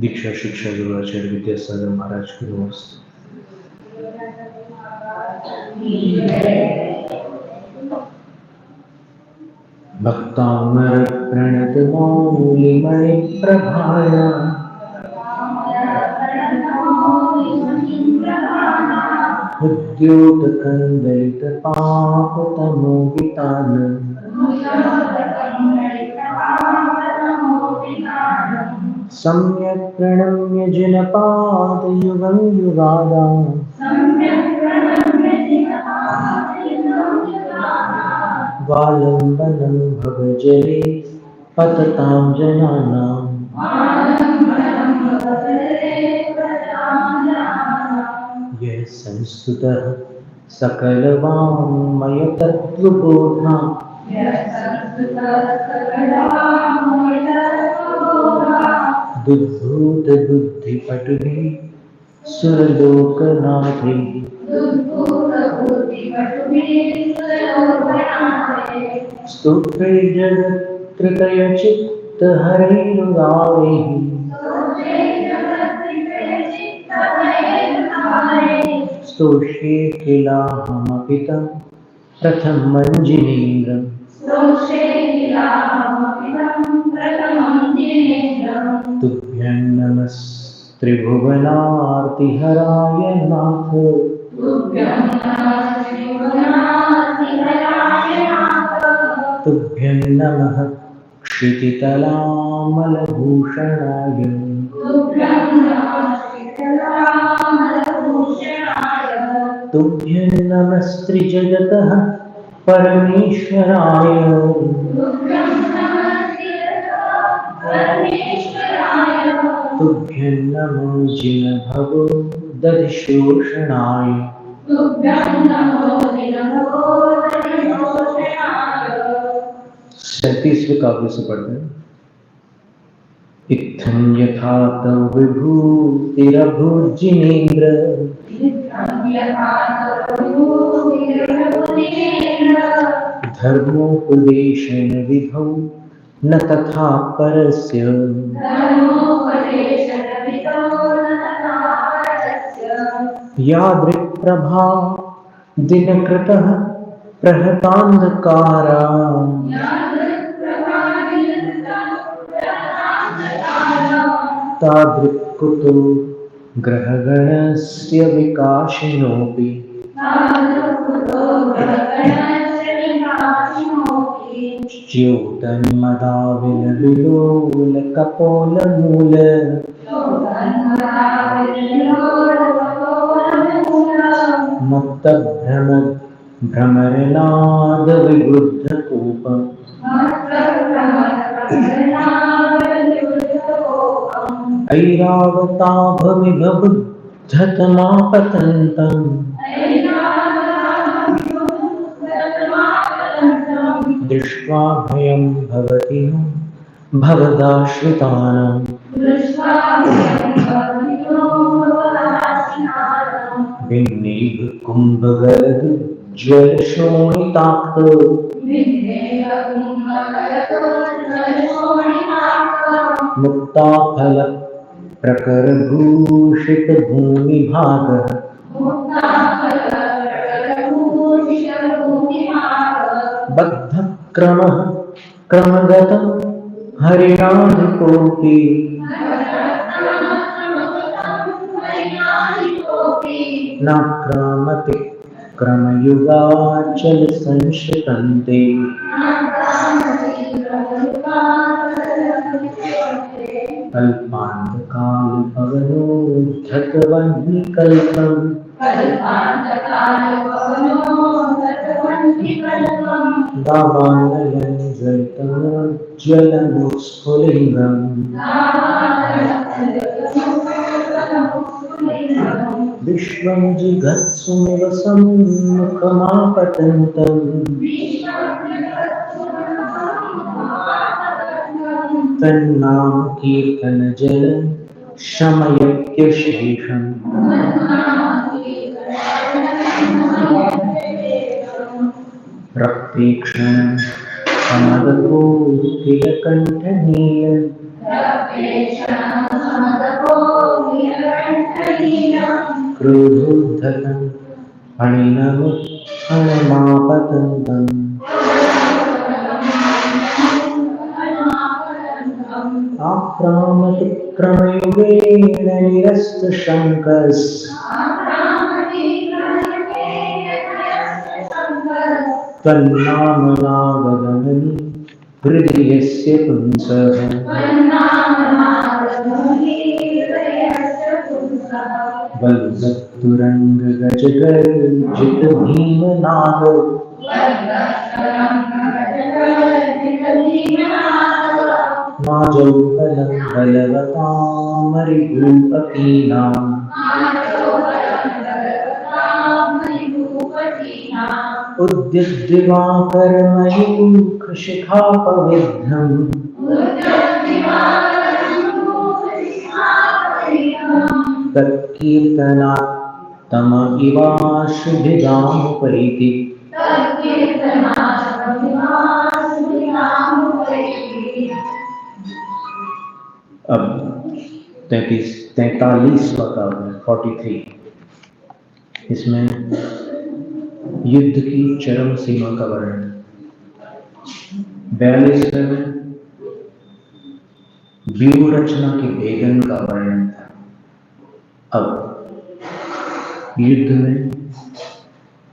दीक्षा शिक्षा गुरुआचार्य विद्यासागर महाराज की नमस्ते। भक्तामर प्रणतमौलिमणि प्रभाया उद्योतकन्दलित पापतमोहितान् सम्यक् प्रणम्य जिनपादयुगं युगादाम् वालम्बनं भवजले पततां जनानाम् यः संस्तुतः सकलवाङ्मयतत्त्वबोधा दुद्भूतबुद्धिपटुभिः सुरलोकनाथैः स्तोत्रैर्जगत्कृतयचित्तहरैरुदारैः स्तोष्ये किलाहमपि तं प्रथमञ्जिनेन्द्रम् तुभ्यं नमस्त्रिभुवनार्तिहराय नाथ तुभ्यं नमः क्षितितलामलभूषणाय तुभ्यं नमस्त्रिजगतः परमेश्वराय तुभ्यं नमो जिनभवो दधिशोषणाय 37वें काव्य से पढ़ते हैं। इत्थं यथा तव विभूतिरभुर्जिनेन्द्र धर्मोपदेशन विधौ न तथा परस्य यादृक्प्रभा दिनकृतः प्रहतान्धकारा तादृक्कुतो ग्रहगणस्य विकाशिनोऽपि च्युतन्मदाविलविलोलकपोलमूल मुक्तभ्रमरनादविबुद्धकूप ऐरावताभमिभबुद्धतमापतन्तम् दृष्ट्वा भयं भवति भवदाश्रितानां भिन्नेह कुम्भगलज्ज्वलशोणिताक् मुक्ताफलप्रकरभूषितभूमिभागः बद्धक्रमः क्रमगतं हरिणाधिकोऽपि नाक्रामति क्रमयुगाचल संश्रितन्ते अल्पान्तकालपवनोद्धतवह्निकल्पम् दावानलं ज्वलितमज्ज्वलमुत्स्फुलिङ्गम् विश्वं जिघत्सुमिव सम्मुखमापतन्तम् तन्नाम कीर्तनजल शमयत्यशेषम् रक्तीक्षणं समदकोकिलकण्ठनील क्रोधोद्धतं फणिनमुत्फणमापतन्तम् आक्रामतिक्रमयुगेन निरस्तशङ्कस् त्वन्नामनावगमनि हृदयस्य पुंसः वल्लत्तुरङ्गगजगर्जितभीमनाद माजौहलं बलवतामरिभूपतीनाम् उद्युद्दिवाकरमयूखशिखापविद्धम् तत्कीर्तनात्तम इवाशुभिगामुपैति अब 43वां काव्य 43 इसमें युद्ध की चरम सीमा का वर्णन। 42वें में व्यूह रचना के भेदन का वर्णन था। अब युद्ध में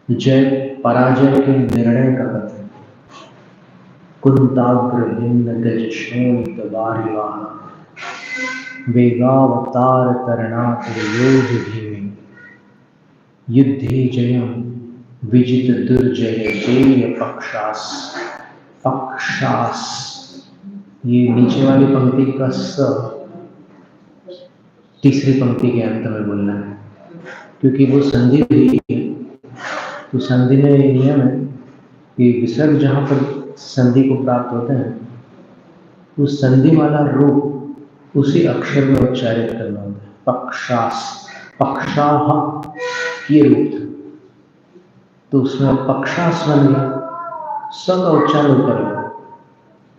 जय पराजय के निर्णय का कथन। कुंताग्र भिन्न गज शोणित वारिवाह वेगावतार तरणातुर योध भीमे युद्धे जयम विजित दुर्जय जेय पक्षास। पक्षास ये नीचे वाली पंक्ति का स तीसरी पंक्ति के अंत में बोलना है, क्योंकि वो संधि हुई है। तो संधि में ये नियम है कि विसर्ग जहाँ पर संधि को प्राप्त होते हैं उस संधि वाला रूप उसी अक्षर में उच्चारित करना होता है। पक्षास, पक्षाह ये रूप था, तो उसमें पक्षास बन गया, स का उच्चारण ऊपर है।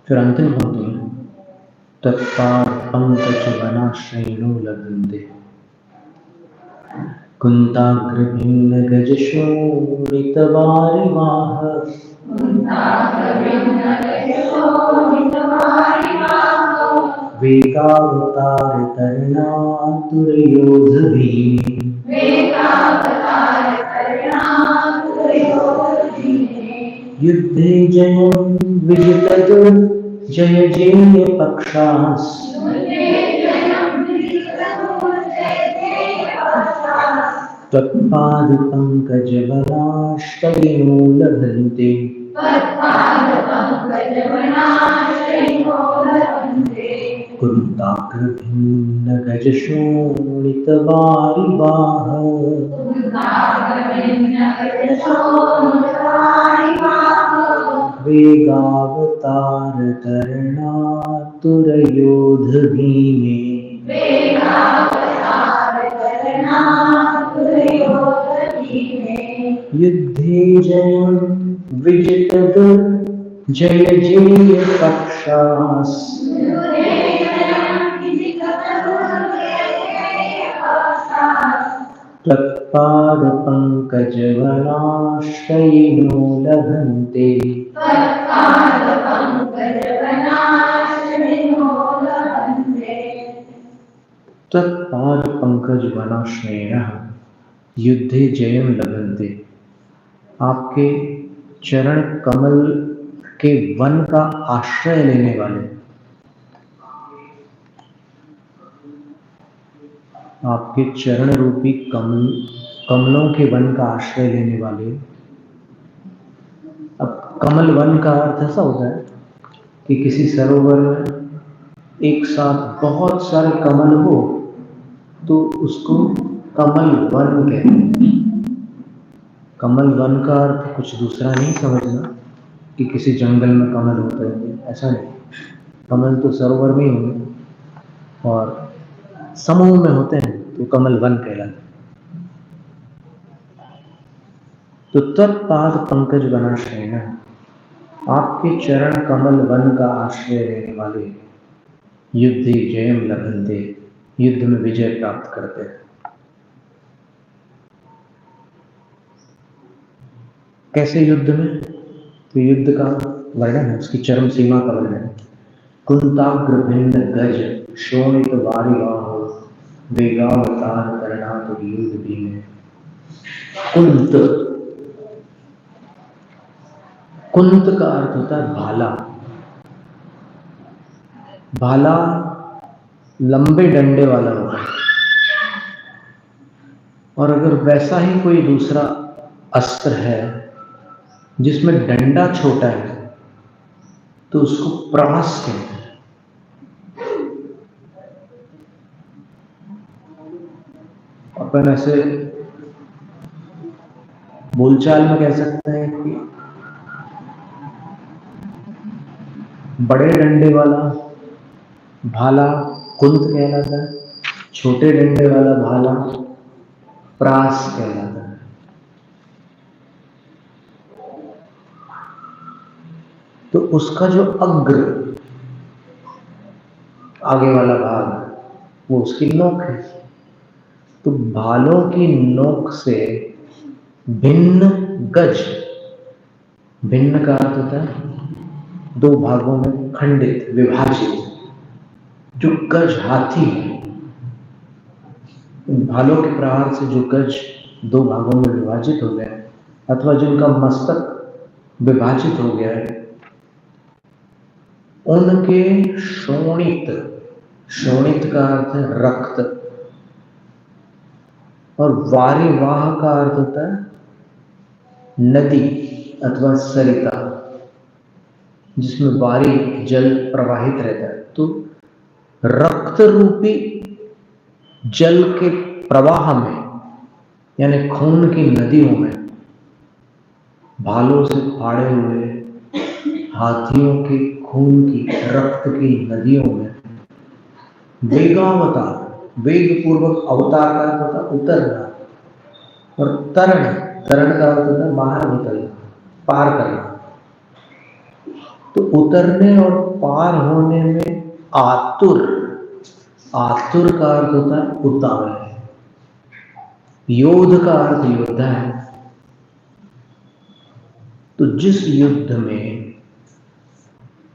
फिर अंतिम पंक्ति में तत्पार पंकज वनाश्रयणो लभन्ते कुंताग्र भिन्न गज शोणित वारिवाह वेगावतार तरणातुर योध भीमे युद्धे जयं विजित जय जेय पक्षास त्वत्पाद पंकज वनाश्रयणो लभन्ते कुंताग्र भिन्न गज शोणित वारिवाह वेगावतार तरणातुर योध भीमे युद्धे जयं विजित जय जेय पक्षास त्वत्पाद पंकज वनाश्रयणो लभन्ते तत्पाद पंकज वनाश्रयणः युद्धे जयं लभन्ते। आपके चरण कमल के वन का आश्रय लेने वाले, आपके चरण रूपी कमलों के वन का आश्रय लेने वाले। अब कमल वन का अर्थ ऐसा होता है कि किसी सरोवर में एक साथ बहुत सारे कमल हो तो उसको कमल वन कहते हैं। कमल वन का अर्थ कुछ दूसरा नहीं समझना कि किसी जंगल में कमल होता है, ऐसा नहीं। कमल तो सरोवर में ही होंगे और समूह में होते हैं तो कमल वन कहलाते हैं। तो तत्पाद पंकज वनाश्रयणः आपके चरण कमल वन का आश्रय लेने वाले। युद्धे जयम लभन्ते, युद्ध में विजय प्राप्त करते हैं। कैसे युद्ध में? तो युद्ध का वर्णन है, उसकी चरम सीमा का वर्णन है। कुंताग्र भिन्न गज शोणित वारिवाहो, वेगावतार तरणातुर युद्ध भीमे। कुंत, कुंत का अर्थ होता है भाला। भाला लंबे डंडे वाला होता है, और अगर वैसा ही कोई दूसरा अस्त्र है जिसमें डंडा छोटा है तो उसको प्रास कहते हैं। अपन ऐसे बोलचाल में कह सकते हैं कि बड़े डंडे वाला भाला कुंत कहलाता है, छोटे डंडे वाला भाला प्रास कहलाता है। तो उसका जो अग्र, आगे वाला भाग, वो उसकी नोक है। तो भालों की नोक से भिन्न गज, भिन्न का अर्थ होता है दो भागों में खंडित, विभाजित। जो गज हाथी है, भालों के प्रहार से जो गज दो भागों में विभाजित हो गया, अथवा जिनका मस्तक विभाजित हो गया है, उनके शोणित, शोणित का अर्थ है रक्त, और वारिवाह का अर्थ होता है नदी अथवा सरिता, जिसमें वारी जल प्रवाहित रहता है। तो रक्त रूपी जल के प्रवाह में, यानी खून की नदियों में, भालों से फाड़े हुए हाथियों के खून की, रक्त की नदियों में वेगावतार, वेग पूर्वक, अवतार का अर्थ होता है उतरना, और तरण, तरण का अर्थ होता है बाहर निकलना, पार करना। तो उतरने और पार होने में आतुर, आतुर का अर्थ होता है उतावल। योद्ध का अर्थ योद्धा है। तो जिस युद्ध में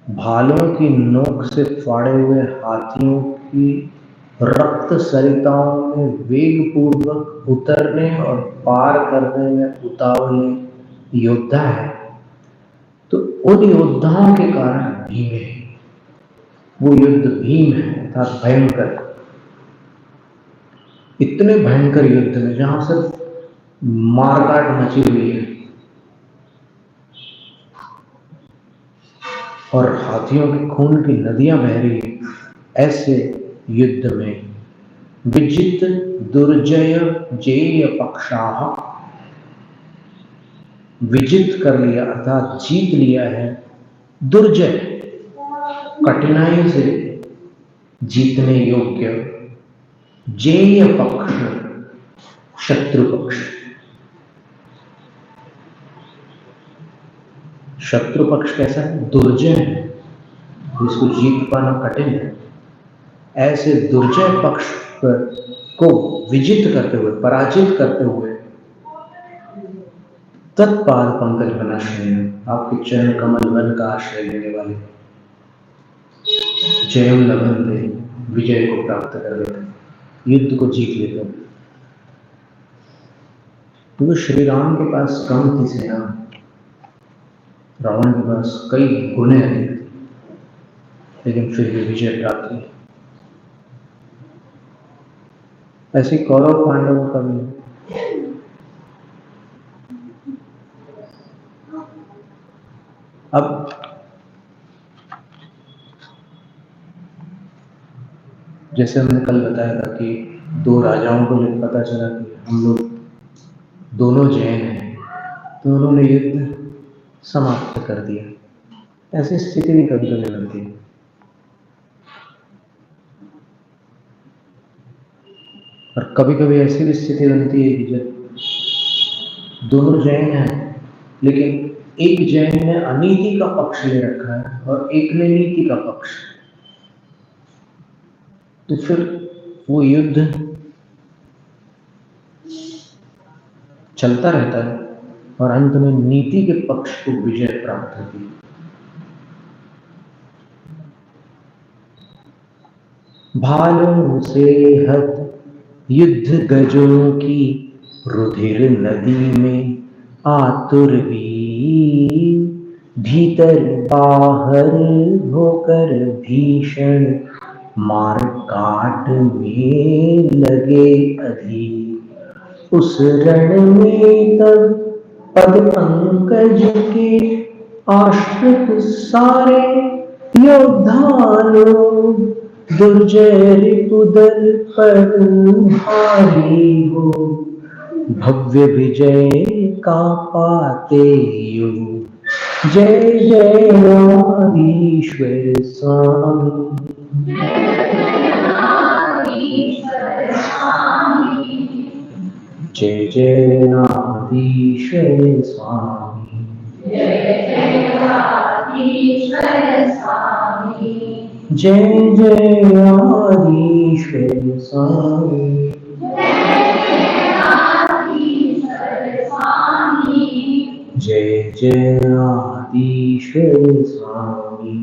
भालों की नोक से फाड़े हुए हाथियों की रक्त सरिताओं में वेग पूर्वक उतरने और पार करने में उतावले योद्धा है, तो उन योद्धाओं के कारण भीम है। वो युद्ध भीम है, अर्थात भयंकर। इतने भयंकर युद्ध में जहां सिर्फ मारकाट मची हुई है और हाथियों के खून की नदियां बह रही है, ऐसे युद्ध में विजित दुर्जय जेय पक्षाः, विजित कर लिया अर्थात जीत लिया है, दुर्जय कठिनाई से जीतने योग्य, जेय पक्ष शत्रु पक्ष। शत्रु पक्ष कैसा है? दुर्जय है, जिसको जीत पाना कठिन है। ऐसे दुर्जय पक्ष को विजित करते हुए, पराजित करते हुए, तत्पाद पंकज वनाश्रय, आपके चरण कमल वन का आश्रय लेने वाले जयम लभन्ते, विजय को प्राप्त कर लेते, युद्ध को जीत लेते। तो श्री राम के पास कम थी सेना, रावण के पास कई गुने अधिक थे, लेकिन फिर भी विजय प्राप्त हुई। ऐसे कौरव पांडवों का भी अब जैसे हमने कल बताया था कि दो राजाओं को जब पता चला कि हम लोग दोनों जैन हैं, तो उन्होंने युद्ध समाप्त कर दिया। ऐसी स्थिति भी कभी कभी बनती है। और कभी कभी ऐसी भी स्थिति बनती है कि जब दोनों जैन हैं, लेकिन एक जैन ने अनीति का पक्ष ले रखा है और एक ने नीति का पक्ष। तो फिर वो युद्ध चलता रहता है और अंत में नीति के पक्ष को विजय प्राप्त होती है। भालों से हत युद्ध गजों की रुधिर नदी में आतुर वीर, भीतर बाहर होकर भीषण मार काट में लगे अधीर। उस रण में तब पद पंकज के आश्रित सारे योद्धा लोग, दुर्जय रिपुदल पर भारी हो, भव्य विजय का पाते योग। जय जय नादीश्वर स्वामी, जय जय नादीश्वर स्वामी, जय जय नादीश्वर स्वामी, जय जय नादीश्वर स्वामी, जय जय नादीश्वर स्वामी, जय जय नादीश्वर स्वामी।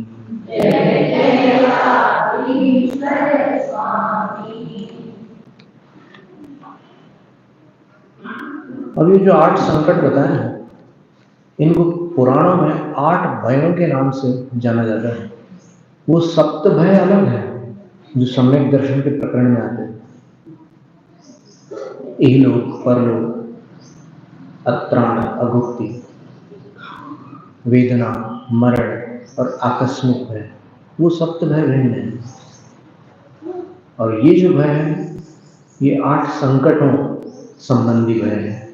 अब ये जो 8 संकट बताए हैं, इनको पुराणों में 8 भयों के नाम से जाना जाता है। वो सप्त भय अलग है जो सम्यक दर्शन के प्रकरण में आते हैं। इहलोक, परलोक, अत्राण, अगुप्ति, वेदना, मरण और आकस्मिक भय, वो सप्त भय भिन्न है। और ये जो भय है ये 8 संकटों संबंधी भय है।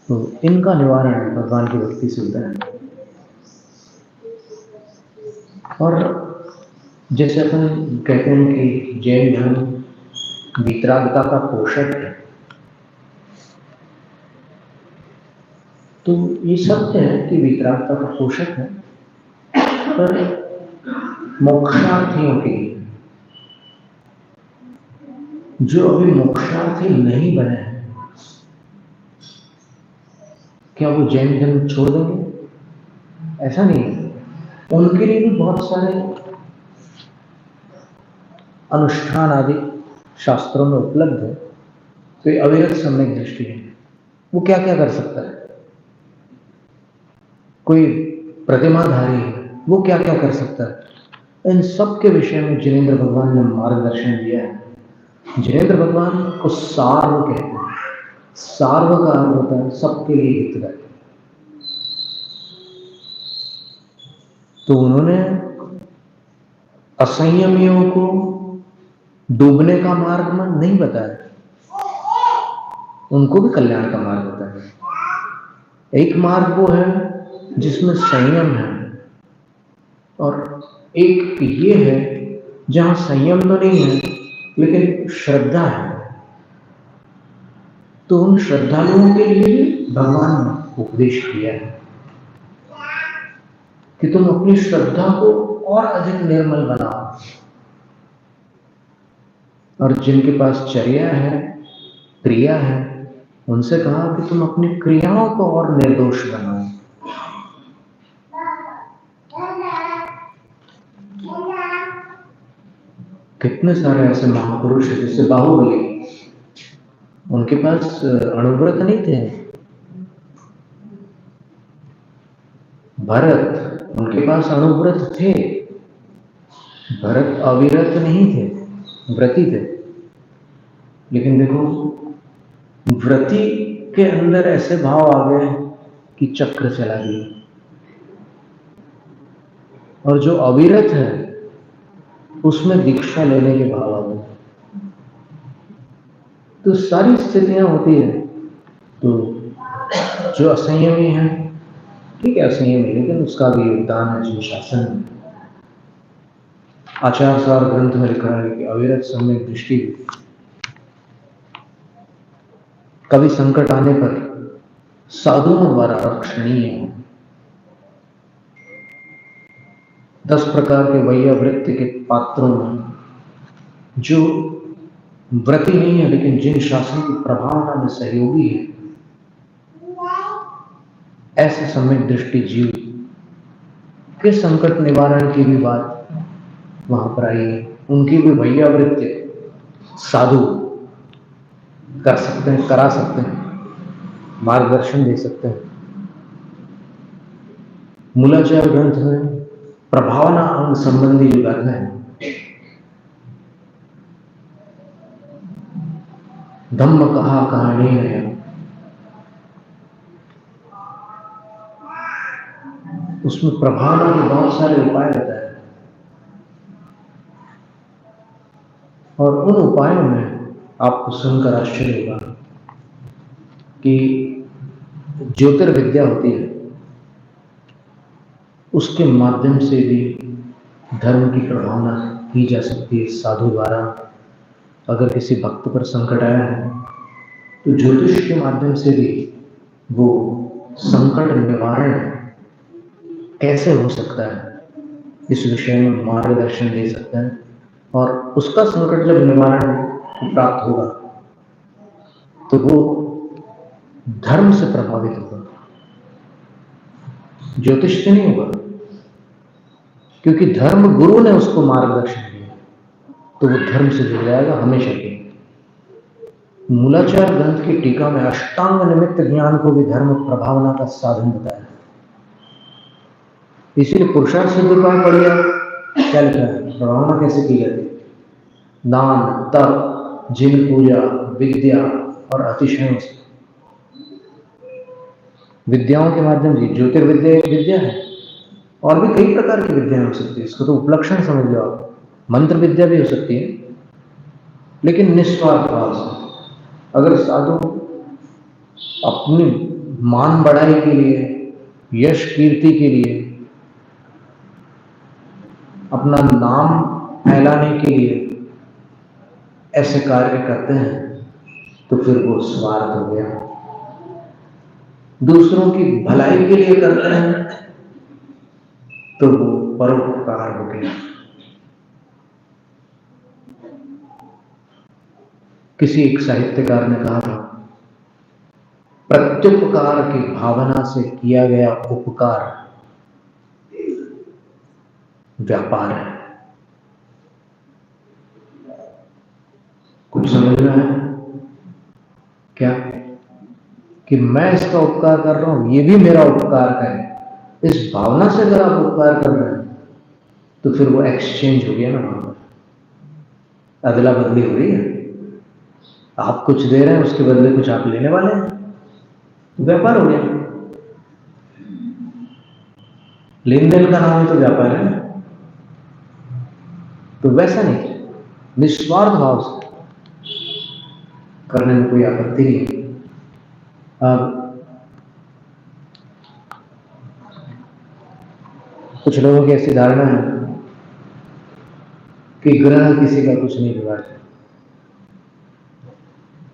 तो इनका निवारण भगवान की भक्ति से होता है। और जैसे अपन कहते हैं कि जैन धर्म वितरागता का पोषक है, तो ये सत्य है कि वितरागता का पोषक है, पर मोक्षार्थियों के लिए, जो अभी मोक्षार्थी नहीं बने हैं, क्या वो जैन धर्म छोड़ देंगे? ऐसा नहीं है। उनके लिए भी बहुत सारे अनुष्ठान आदि शास्त्रों में उपलब्ध है। तो ये अविरत सम्यक दृष्टि है। वो क्या क्या कर सकता है? कोई प्रतिमाधारी है, वो क्या क्या कर सकता है? इन सब के विषय में जिनेंद्र भगवान ने मार्गदर्शन दिया है। जिनेंद्र भगवान को सार्व कहते हैं। सार्व का अर्थ होता है सबके लिए हितकारी। तो उन्होंने असंयमियों को डूबने का मार्ग नहीं बताया, उनको भी कल्याण का मार्ग बताया। एक मार्ग वो है जिसमें संयम है, और एक ये है जहां संयम तो नहीं है लेकिन श्रद्धा है। तो उन श्रद्धालुओं के लिए भगवान ने उपदेश किया है कि तुम अपनी श्रद्धा को और अधिक निर्मल बनाओ, और जिनके पास चर्या है, क्रिया है, उनसे कहा कि तुम अपनी क्रियाओं को और निर्दोष बनाओ। कितने सारे ऐसे महापुरुष हैं, जैसे बाहुबली, उनके पास अणुव्रत नहीं थे। भरत, उनके पास अणुव्रत थे। भरत अविरत नहीं थे, व्रती थे। लेकिन देखो, व्रती के अंदर ऐसे भाव आ गए कि चक्र चला गया, और जो अविरत है उसमें दीक्षा लेने के भाव आ गए। तो सारी स्थितियां होती है। तो जो असंयमी है, ठीक है, असंयमी, लेकिन उसका भी योगदान है अनुशासन। आचार्य सार ग्रंथ में लिखा है कि अविरत सम्यक दृष्टि, कभी संकट आने पर साधुओं द्वारा रक्षणीय है। 10 प्रकार के वैयावृत्ति के पात्रों में जो व्रती नहीं है लेकिन जिन शासन की प्रभावना में सहयोगी है, ऐसे सम्यक दृष्टि जीव के संकट निवारण की भी बात वहां पर आई है। उनकी भी भैयावृत्ति साधु कर सकते हैं, करा सकते हैं, मार्गदर्शन दे सकते हैं। मूलाचार ग्रंथ में प्रभावना अंग संबंधी जो धर्म है, धम्म कहा कहानी है, उसमें प्रभावना के बहुत सारे उपाय बताए और उन उपायों में आपको सुनकर आश्चर्य होगा कि ज्योतिर्विद्या होती है, उसके माध्यम से भी धर्म की प्रभावना की जा सकती है साधु द्वारा। अगर किसी भक्त पर संकट आया है तो ज्योतिष के माध्यम से भी वो संकट निवारण कैसे हो सकता है इस विषय में मार्गदर्शन दे सकता है, और उसका संकट जब निवारण प्राप्त होगा तो वो धर्म से प्रभावित होगा, ज्योतिष से नहीं होगा, क्योंकि धर्म गुरु ने उसको मार्गदर्शन दिया तो वो धर्म से जुड़ जाएगा हमेशा के। मूलाचार ग्रंथ की टीका में अष्टांग निमित्त ज्ञान को भी धर्म प्रभावना का साधन बताया। इसीलिए पुरुषार्थ सिद्ध उपाय पढ़िए, क्या लिखा है, प्रभावना कैसे की जाती है, दान, तप, जिन पूजा, विद्या और अतिशय विद्याओं के माध्यम से। ज्योतिर्विद्या एक विद्या है, और भी कई प्रकार की विद्याएं हो सकती है, इसको तो उपलक्षण समझ लो आप। मंत्र विद्या भी हो सकती है, लेकिन निस्वार्थ भाव से। अगर साधु अपनी मान बढ़ाई के लिए, यश कीर्ति के लिए, अपना नाम फैलाने के लिए ऐसे कार्य करते हैं तो फिर वो स्वार्थ हो गया। दूसरों की भलाई के लिए करते हैं तो वो परोपकार हो गया। किसी एक साहित्यकार ने कहा था, प्रत्युपकार की भावना से किया गया उपकार व्यापार है। कुछ समझ रहे हैं क्या, कि मैं इसका उपकार कर रहा हूं, ये भी मेरा उपकार है, इस भावना से अगर आप उपकार कर रहे हैं तो फिर वो एक्सचेंज हो गया ना, वहां पर अदला बदली हो रही है। आप कुछ दे रहे हैं, उसके बदले कुछ आप लेने वाले हैं, तो व्यापार हो गया। लेन देन का नाम तो व्यापार है, तो वैसा नहीं, निस्वार्थ भाव से करने में कोई आपत्ति नहीं है। अब कुछ लोगों की ऐसी धारणा है कि ग्रह किसी का कुछ नहीं बिगाड़ते।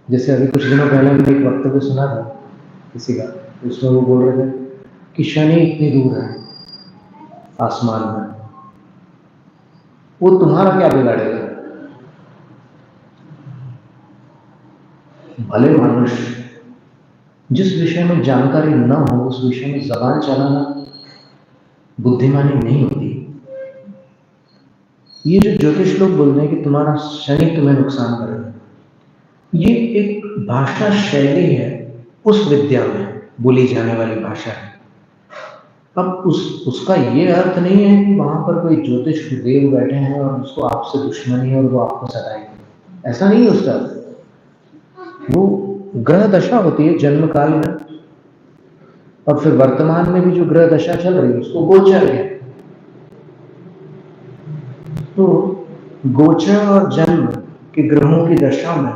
जैसे अभी कुछ दिनों पहले मैंने एक वक्तव्य सुना था किसी का, उसमें वो बोल रहे थे कि शनि इतनी दूर है आसमान में, वो तुम्हारा क्या बिगाड़ेगा। भले मनुष्य जिस विषय में जानकारी न हो उस विषय में जबान चलाना बुद्धिमानी नहीं होती। ये जो ज्योतिष लोग बोल रहे हैं कि तुम्हारा शनि तुम्हें नुकसान कर रहा है, ये एक भाषा शैली है, उस विद्या में बोली जाने वाली भाषा है। अब उसका ये अर्थ नहीं है कि वहां पर कोई ज्योतिष देव बैठे हैं और उसको आपसे दुश्मनी है और वो आपको सताएंगे, ऐसा नहीं है उसका अर्थ। वो ग्रह दशा होती है जन्म काल में, और फिर वर्तमान में भी जो ग्रह दशा चल रही है उसको गोचर है। तो गोचर और जन्म के ग्रहों की दशा में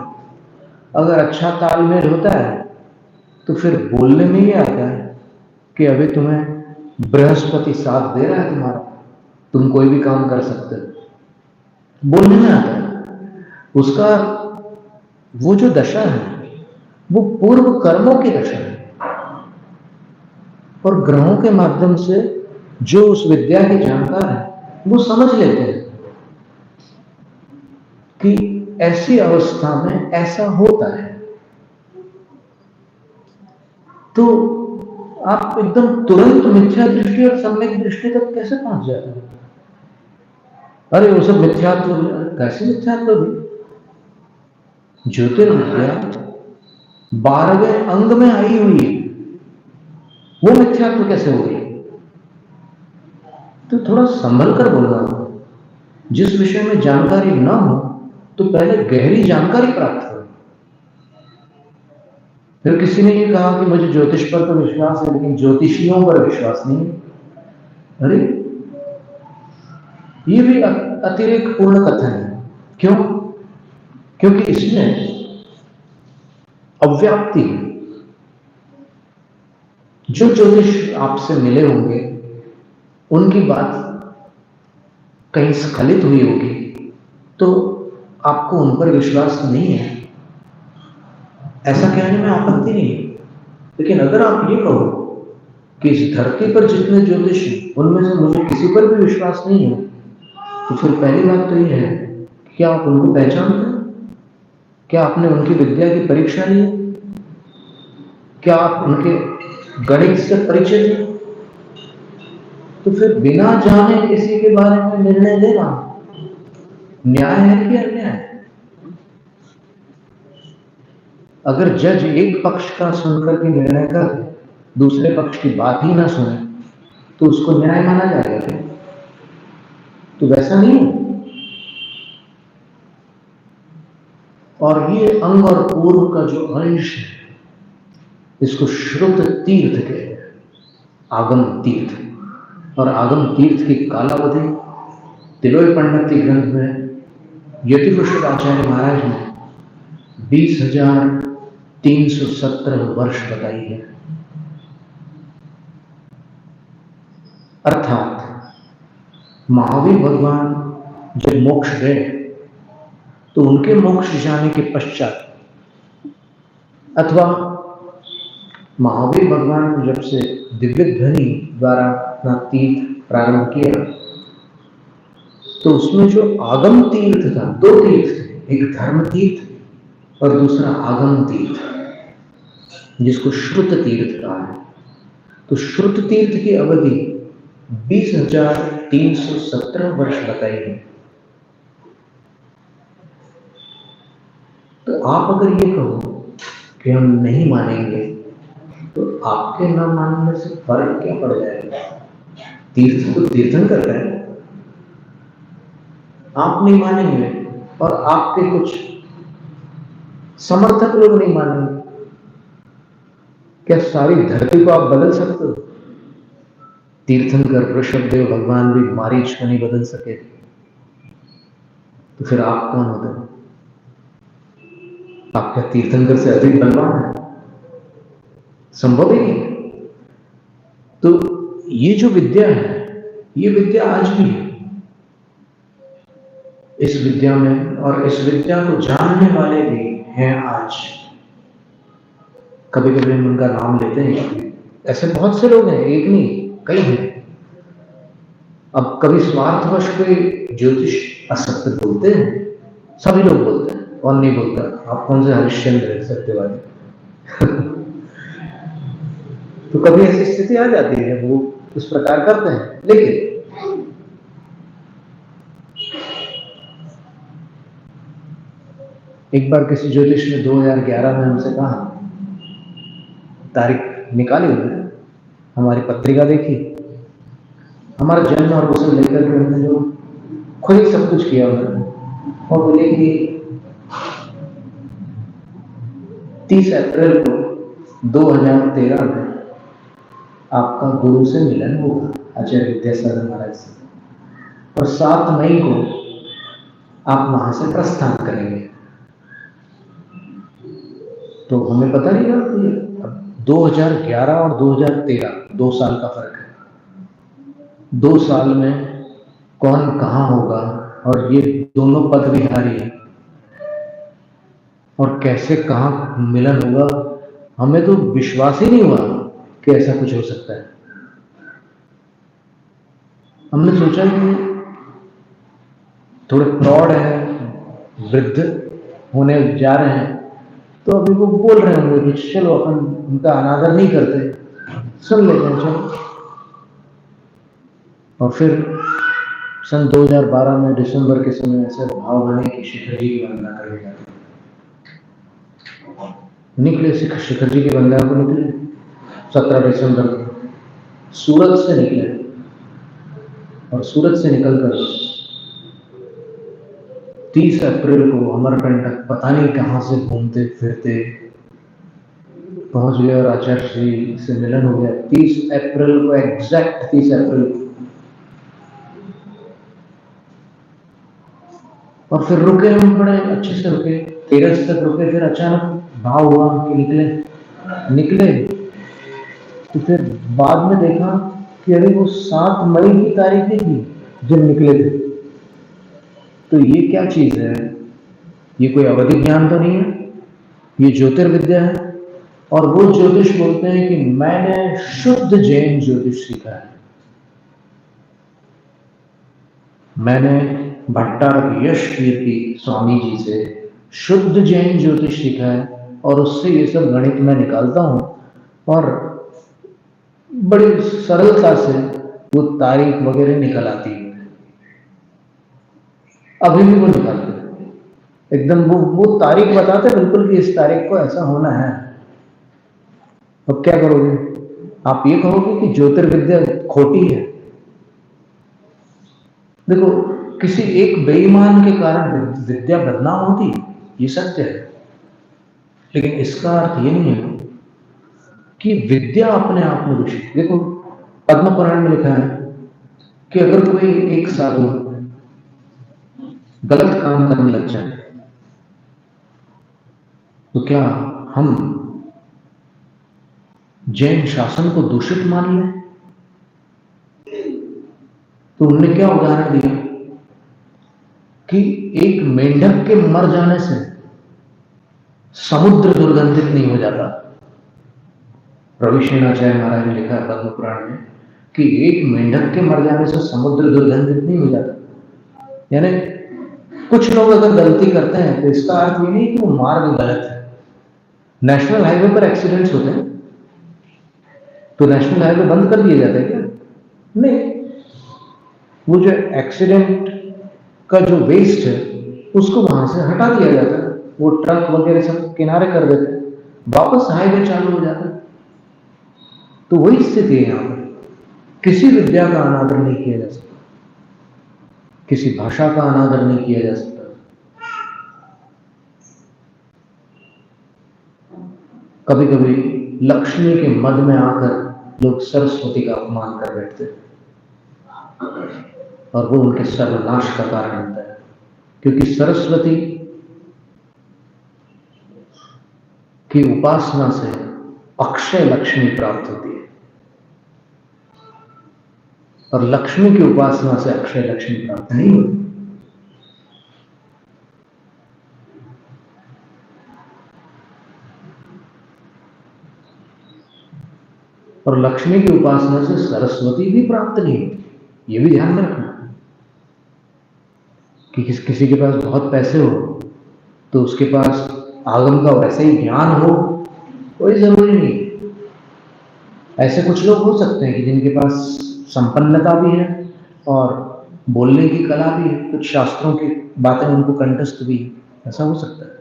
अगर अच्छा तालमेल होता है तो फिर बोलने में ही आता है कि अभी तुम्हें बृहस्पति साथ दे रहा है तुम्हारा, तुम कोई भी काम कर सकते हो, बोलने में आता है। उसका वो जो दशा है वो पूर्व कर्मों की दशा है, और ग्रहों के माध्यम से जो उस विद्या के जानकार है वो समझ लेते हैं कि ऐसी अवस्था में ऐसा होता है, तो आप एकदम तुरंत मिथ्या दृष्टि और सम्यक दृष्टि तक कैसे पहुंच जाते हैं? अरे वो सब मिथ्यात्व, कैसे मिथ्यात्व भी? ज्योतिर्विद्या 12वें अंग में आई हुई है, वो मिथ्यात्व कैसे हो गई? तो थोड़ा संभल कर बोलना हो। जिस विषय में जानकारी ना हो तो पहले गहरी जानकारी प्राप्त करो। फिर किसी ने ये कहा कि मुझे ज्योतिष पर तो विश्वास है लेकिन ज्योतिषियों पर विश्वास नहीं है। अरे ये भी अतिरेक पूर्ण कथन है। क्यों? क्योंकि इसमें अव्याप्ति है। जो ज्योतिष आपसे मिले होंगे उनकी बात कहीं स्खलित हुई होगी तो आपको उन पर विश्वास नहीं है, ऐसा कहने में आपत्ति नहीं है। लेकिन अगर आप ये कहो कि इस धरती पर जितने ज्योतिष हैं उनमें से मुझे किसी पर भी विश्वास नहीं है, तो फिर पहली बात तो ये है कि क्या आप उनको पहचानते हैं? क्या आपने उनकी विद्या की परीक्षा ली? क्या आप उनके गणित से परिचित हैं? तो फिर बिना जाने किसी के बारे में निर्णय देना न्याय है कि अन्याय? अगर जज एक पक्ष का सुनकर के निर्णय कर दूसरे पक्ष की बात ही ना सुने तो उसको न्याय माना जाएगा? तो वैसा नहीं है। और ये अंग और पूर्व का जो अंश है इसको श्रुत तीर्थ कहते हैं, आगम तीर्थ। और आगम तीर्थ की कालावधि तिलोय पंडित के ग्रंथ में यतिवृषभ आचार्य महाराज ने 20,317 वर्ष बताई है। अर्थात महावीर भगवान जब मोक्ष गए तो उनके मोक्ष जाने के पश्चात, अथवा महावीर भगवान ने जब से दिव्य ध्वनि द्वारा अपना तीर्थ प्रारंभ किया तो उसमें जो आगम तीर्थ था, 2 तीर्थ थे, एक धर्म तीर्थ और दूसरा आगम तीर्थ जिसको श्रुत तीर्थ कहा है। तो श्रुत तीर्थ की अवधि 20,317 वर्ष बताई है। तो आप अगर ये कहो कि हम नहीं मानेंगे तो आपके न मानने से फर्क क्या पड़ जाएगा? तीर्थ तो तीर्थंकर है, आप नहीं मानेंगे और आपके कुछ समर्थक लोग नहीं मानेंगे, क्या सारी धरती को आप बदल सकते हो? तीर्थंकर ऋषभदेव भगवान भी मारीच को नहीं बदल सके, तो फिर आप कौन होते हैं? आप क्या तीर्थंकर से अधिक बलवान है? संभव ही नहीं। तो ये जो विद्या है ये विद्या आज भी है इस विद्या में, और इस विद्या को जानने वाले भी हैं आज। कभी कभी हम उनका नाम लेते हैं, ऐसे बहुत से लोग हैं, एक नहीं कई हैं। अब कभी स्वार्थवश कोई ज्योतिष असत्य बोलते हैं, सभी लोग बोलते हैं, कौन नहीं बोलता? आप कौन से हरिश्चंद्र है सत्यवादी? तो कभी ऐसी स्थिति आ जाती है, वो इस प्रकार करते हैं। लेकिन एक बार किसी ज्योतिष ने 2011 में हमसे कहा, तारीख निकाली उन्होंने, हमारी पत्रिका देखी, हमारा जन्म और उसे लेकर के उन्होंने जो खुद ही सब कुछ किया उन्होंने, और बोले कि 30 अप्रैल को 2013 में आपका गुरु से मिलन होगा, आचार्य विद्यासागर महाराज से, और 7 मई को आप वहां से प्रस्थान करेंगे। तो हमें पता नहीं था कि 2011 और 2013 2 साल का फर्क है। 2 साल में कौन कहां होगा, और ये दोनों पद विहारी है, और कैसे कहां मिलन होगा, हमें तो विश्वास ही नहीं हुआ कि ऐसा कुछ हो सकता है। हमने सोचा कि थोड़े फ्रॉड है, वृद्ध होने जा रहे हैं, तो अभी वो बोल रहे होंगे कि चलो अपन उनका अनादर नहीं करते, सुन लेते हैं चलो। और फिर सन 2012 में दिसंबर के समय ऐसे भाव बने कि शिखर जी की वंदना करने जाते निकले। शिखर जी की वंदना को निकले 17 दिसंबर को सूरत से निकले, और सूरत से निकलकर 30 अप्रैल को अमरकंटक पता नहीं कहां से घूमते फिरते पहुंच गए और आचार्य जी से मिलन हो गया 30 अप्रैल को, एग्जैक्ट 30 अप्रैल को। और फिर रुके हम, बड़े अच्छे से रुके, 13 तक रुके। फिर अचानक भाव हुआ कि निकले। तो फिर बाद में देखा कि अरे वो 7 मई की तारीख थी जब निकले थे। तो ये क्या चीज है? ये कोई अवधि ज्ञान तो नहीं है, ये ज्योतिर्विद्या है। और वो ज्योतिष बोलते हैं कि मैंने शुद्ध जैन ज्योतिष सीखा है, मैंने भट्टारक यश कीर्ति स्वामी जी से शुद्ध जैन ज्योतिष सीखा है, और उससे ये सब गणित मैं निकालता हूं, और बड़ी सरलता से वो तारीख वगैरह निकल आती है। अभी भी वो निकालते एकदम, वो तारीख बताते बिल्कुल कि इस तारीख को ऐसा होना है। अब क्या करोगे? आप ये कहोगे कि ज्योतिर्विद्या खोटी है। देखो, किसी एक बेईमान के कारण विद्या बदनाम होती, ये सत्य है, लेकिन इसका अर्थ ये नहीं है कि विद्या अपने आप में दूषित। देखो, पद्म पुराण में लिखा है कि अगर कोई एक साधु गलत काम करने लग जाए तो क्या हम जैन शासन को दूषित मान लें? तो उन्होंने क्या उदाहरण दिया कि एक मेंढक के मर जाने से समुद्र दुर्गंधित नहीं हो जाता। रविशेनाचार्य महाराज ने लिखा है पद्म पुराण में कि एक मेंढक के मर जाने से समुद्र दुर्गंधित नहीं हो जाता। यानी कुछ लोग अगर गलती करते हैं तो इसका अर्थ ये नहीं कि वो मार्ग गलत है। नेशनल हाईवे पर एक्सीडेंट्स होते हैं तो नेशनल हाईवे बंद कर दिए जाते हैं क्या? नहीं, वो जो एक्सीडेंट का जो वेस्ट है उसको वहां से हटा दिया जाता है, वो ट्रक वगैरह सब किनारे कर देते हैं, वापस हाईवे चालू हो जाता है। तो वही स्थिति है यहां पर। किसी विद्या का अनादर नहीं किया जा सकता, किसी भाषा का अनादर नहीं किया जा सकता। कभी कभी लक्ष्मी के मद में आकर लोग सरस्वती का अपमान कर बैठते और वो उनके सर्वनाश का कारण बनता है, क्योंकि सरस्वती की उपासना से अक्षय लक्ष्मी प्राप्त होती है, और लक्ष्मी की उपासना से अक्षय लक्ष्मी प्राप्त नहीं होती। और लक्ष्मी की उपासना से सरस्वती भी प्राप्त नहीं होती। ये भी ध्यान में रखना कि किसी के पास बहुत पैसे हो तो उसके पास आगम का वैसे ही ज्ञान हो, कोई जरूरी नहीं। ऐसे कुछ लोग हो सकते हैं कि जिनके पास संपन्नता भी है और बोलने की कला भी है, कुछ शास्त्रों की बातें उनको कंठस्थ भी है, ऐसा हो सकता है।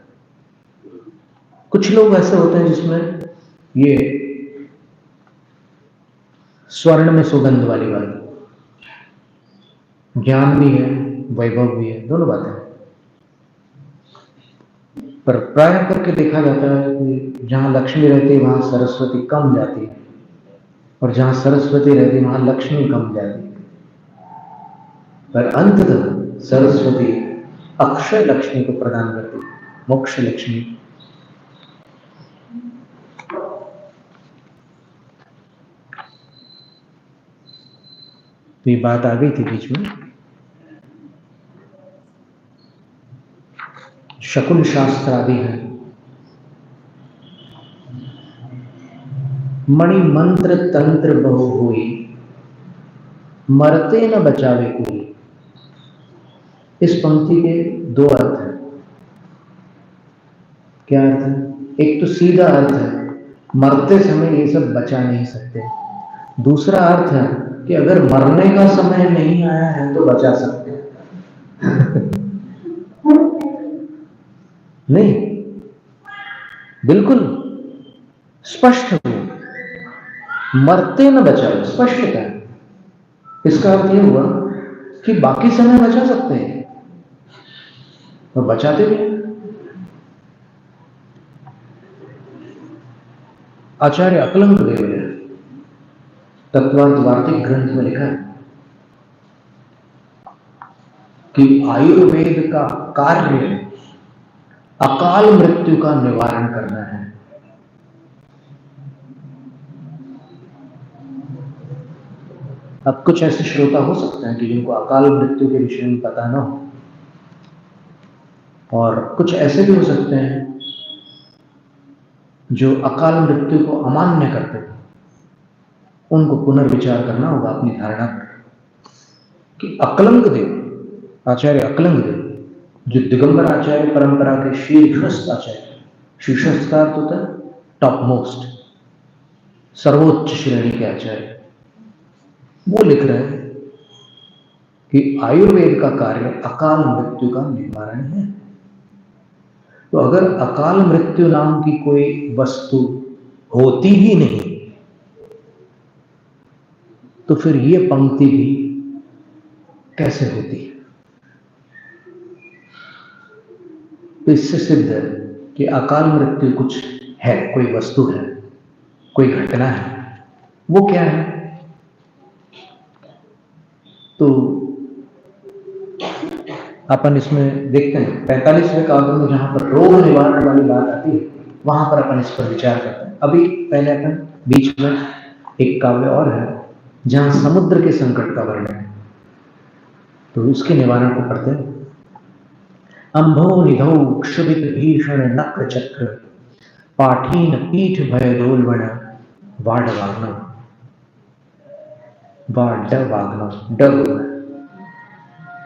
कुछ लोग ऐसे होते हैं जिसमें ये स्वर्ण में सुगंध वाली बात, ज्ञान भी है, वैभव भी है, दोनों बातें हैं। पर प्राय करके देखा जाता है कि जहां लक्ष्मी रहती है वहां सरस्वती कम जाती है, और जहां सरस्वती रहती है वहां लक्ष्मी कम जाती है। पर अंततः सरस्वती अक्षय लक्ष्मी को प्रदान करती है, मोक्ष लक्ष्मी। तो ये बात आ गई थी बीच में। शकुन शास्त्र आदि है, मणि मंत्र तंत्र बहु हुई, मरते न बचावे कोई। इस पंक्ति के दो अर्थ हैं। क्या अर्थ है? एक तो सीधा अर्थ है, मरते समय ये सब बचा नहीं सकते। दूसरा अर्थ है कि अगर मरने का समय नहीं आया है तो बचा सकते हैं। नहीं, बिल्कुल स्पष्ट हो, मरते न बचाओ, स्पष्ट है। इसका अर्थ यह हुआ कि बाकी समय बचा सकते हैं और बचाते भी हैं। आचार्य अकलंग देव ने तत्वार्थ वार्तिक ग्रंथ में लिखा है कि आयुर्वेद का कार्य अकाल मृत्यु का निवारण करना है। अब कुछ ऐसे श्रोता हो सकते हैं कि जिनको अकाल मृत्यु के विषय में पता ना हो, और कुछ ऐसे भी हो सकते हैं जो अकाल मृत्यु को अमान्य करते हैं। उनको पुनर्विचार करना होगा अपनी धारणा पर कि अकलंग देव, आचार्य अकलंग देव, जो दिगंबर आचार्य परंपरा के शीर्षस्थ आचार्य, शीर्षस्थ का अर्थ होता है टॉप मोस्ट, सर्वोच्च श्रेणी के आचार्य, वो लिख रहे हैं कि आयुर्वेद का कार्य अकाल मृत्यु का निवारण है। तो अगर अकाल मृत्यु नाम की कोई वस्तु होती ही नहीं तो फिर ये पंक्ति भी कैसे होती है? तो इससे सिद्ध है कि अकाल मृत्यु कुछ है, कोई वस्तु है, कोई घटना है। वो क्या है? तो अपन इसमें देखते हैं 45वें काव्य में जहां पर रोग निवारण वाली बात आती है, वहां पर अपन इस पर विचार करते हैं। अभी पहले अपन बीच में एक काव्य और है जहां समुद्र के संकट का वर्णन है, तो उसके निवारण को पढ़ते हैं। अंभो निधौ क्षुभित भीषण नक्र चक्र पाठीन पीठ भय दोलवण वाड वाग्न। वाड वाग्न, ड बोलना।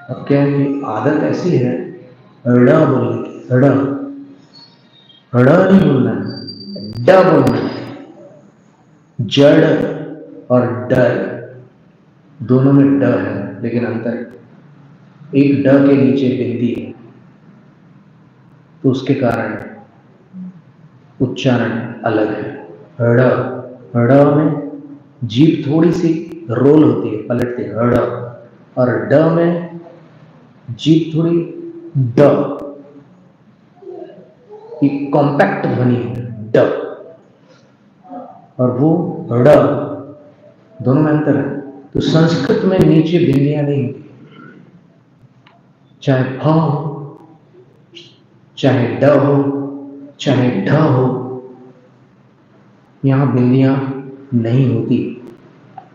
अब क्या है कि आदत ऐसी है ड़ बोलने की, ड़ नहीं बोलना, ड बोलना। जड़ और डर दोनों में ड है, लेकिन अंतर, एक ड के नीचे बिंदी है, तो उसके कारण उच्चारण अलग है। ड़ में जीभ थोड़ी सी रोल होती है, पलटती है ड़, और ड में जीभ थोड़ी ड, एक कॉम्पैक्ट ध्वनि है ड, और वो ड़, दोनों में अंतर है। तो संस्कृत में नीचे बिंदियां नहीं होती, चाहे फ हो, चाहे ड हो, चाहे ढ हो, यहां बिंदियां नहीं होती।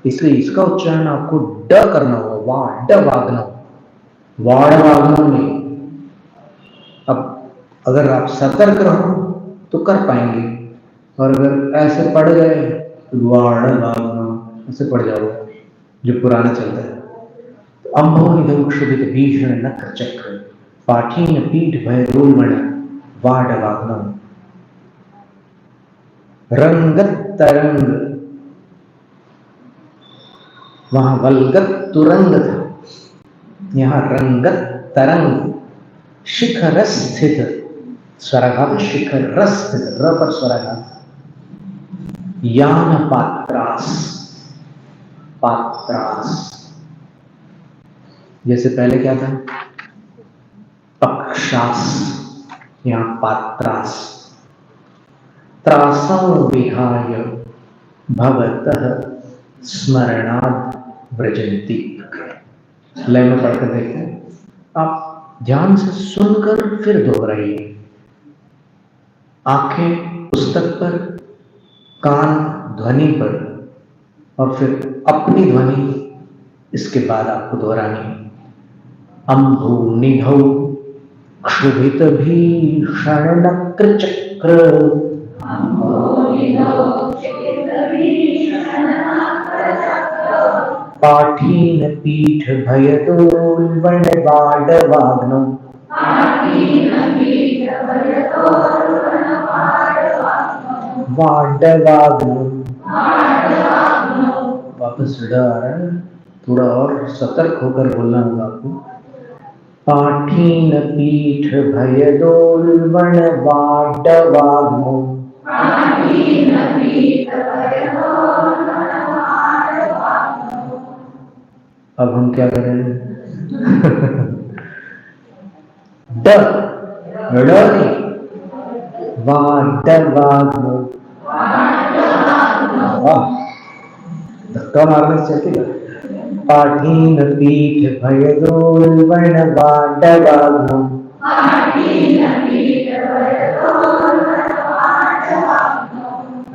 इसलिए इसका उच्चारण आपको ड करना होगा, वाड वाग्न, वाड वाग्न नहीं। अब अगर आप सतर्क रहो तो कर पाएंगे, और अगर ऐसे पढ़ गए तो वाड वाग्न ऐसे पढ़ जाओगे, जो पुराना चलता है। तो अंभो निधौ क्षुभित भीषण नक्र चक्र पाठीन पीठ भय दोलवण वाड वाग्न। रंगत तरंग, वहां वल्गत तुरंग था, यहां रंगत तरंग। शिखर स्थित, स्वराघात शिखर, रस्थित, र पर स्वराघात। यान पात्रास, पात्रास, जैसे पहले क्या था पक्षास, यहां पात्रास। त्रासं विहाय भवतः स्मरणाद व्रजन्ति। लय में पढ़कर देखते हैं, आप ध्यान से सुनकर फिर दोहराइए। आंखें पुस्तक पर, कान ध्वनि पर, और फिर अपनी ध्वनि इसके बाद आपको दोहरानी है। अंभो निधौ क्षुभित भीषण नक्र चक्र पाठीन पीठ भय दोलवण वाड वाग्न। वाडवाग्नम, वापस ड आ रहा है, थोड़ा और सतर्क होकर बोलना होगा आपको। पाठीन पीठ भयदोलवण वाडवाग्नो, अब हम क्या करें? ड वाडवाग्नो, धक्का मारने से चलेगा। पाठीन पीठ भयदोलवण वाडवाग्नो,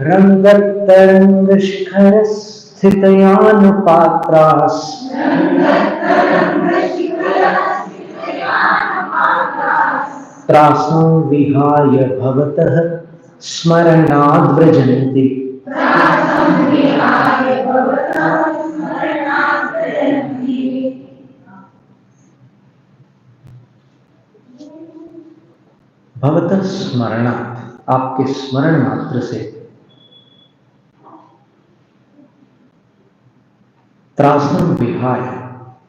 रंगतरंग शिखर स्थितयानुपात्रास, त्रासं विहाय भवतः स्मरणाद् व्रजन्ति। भवतः स्मरणात्, आपके स्मरण मात्र से। त्रासं विहाय,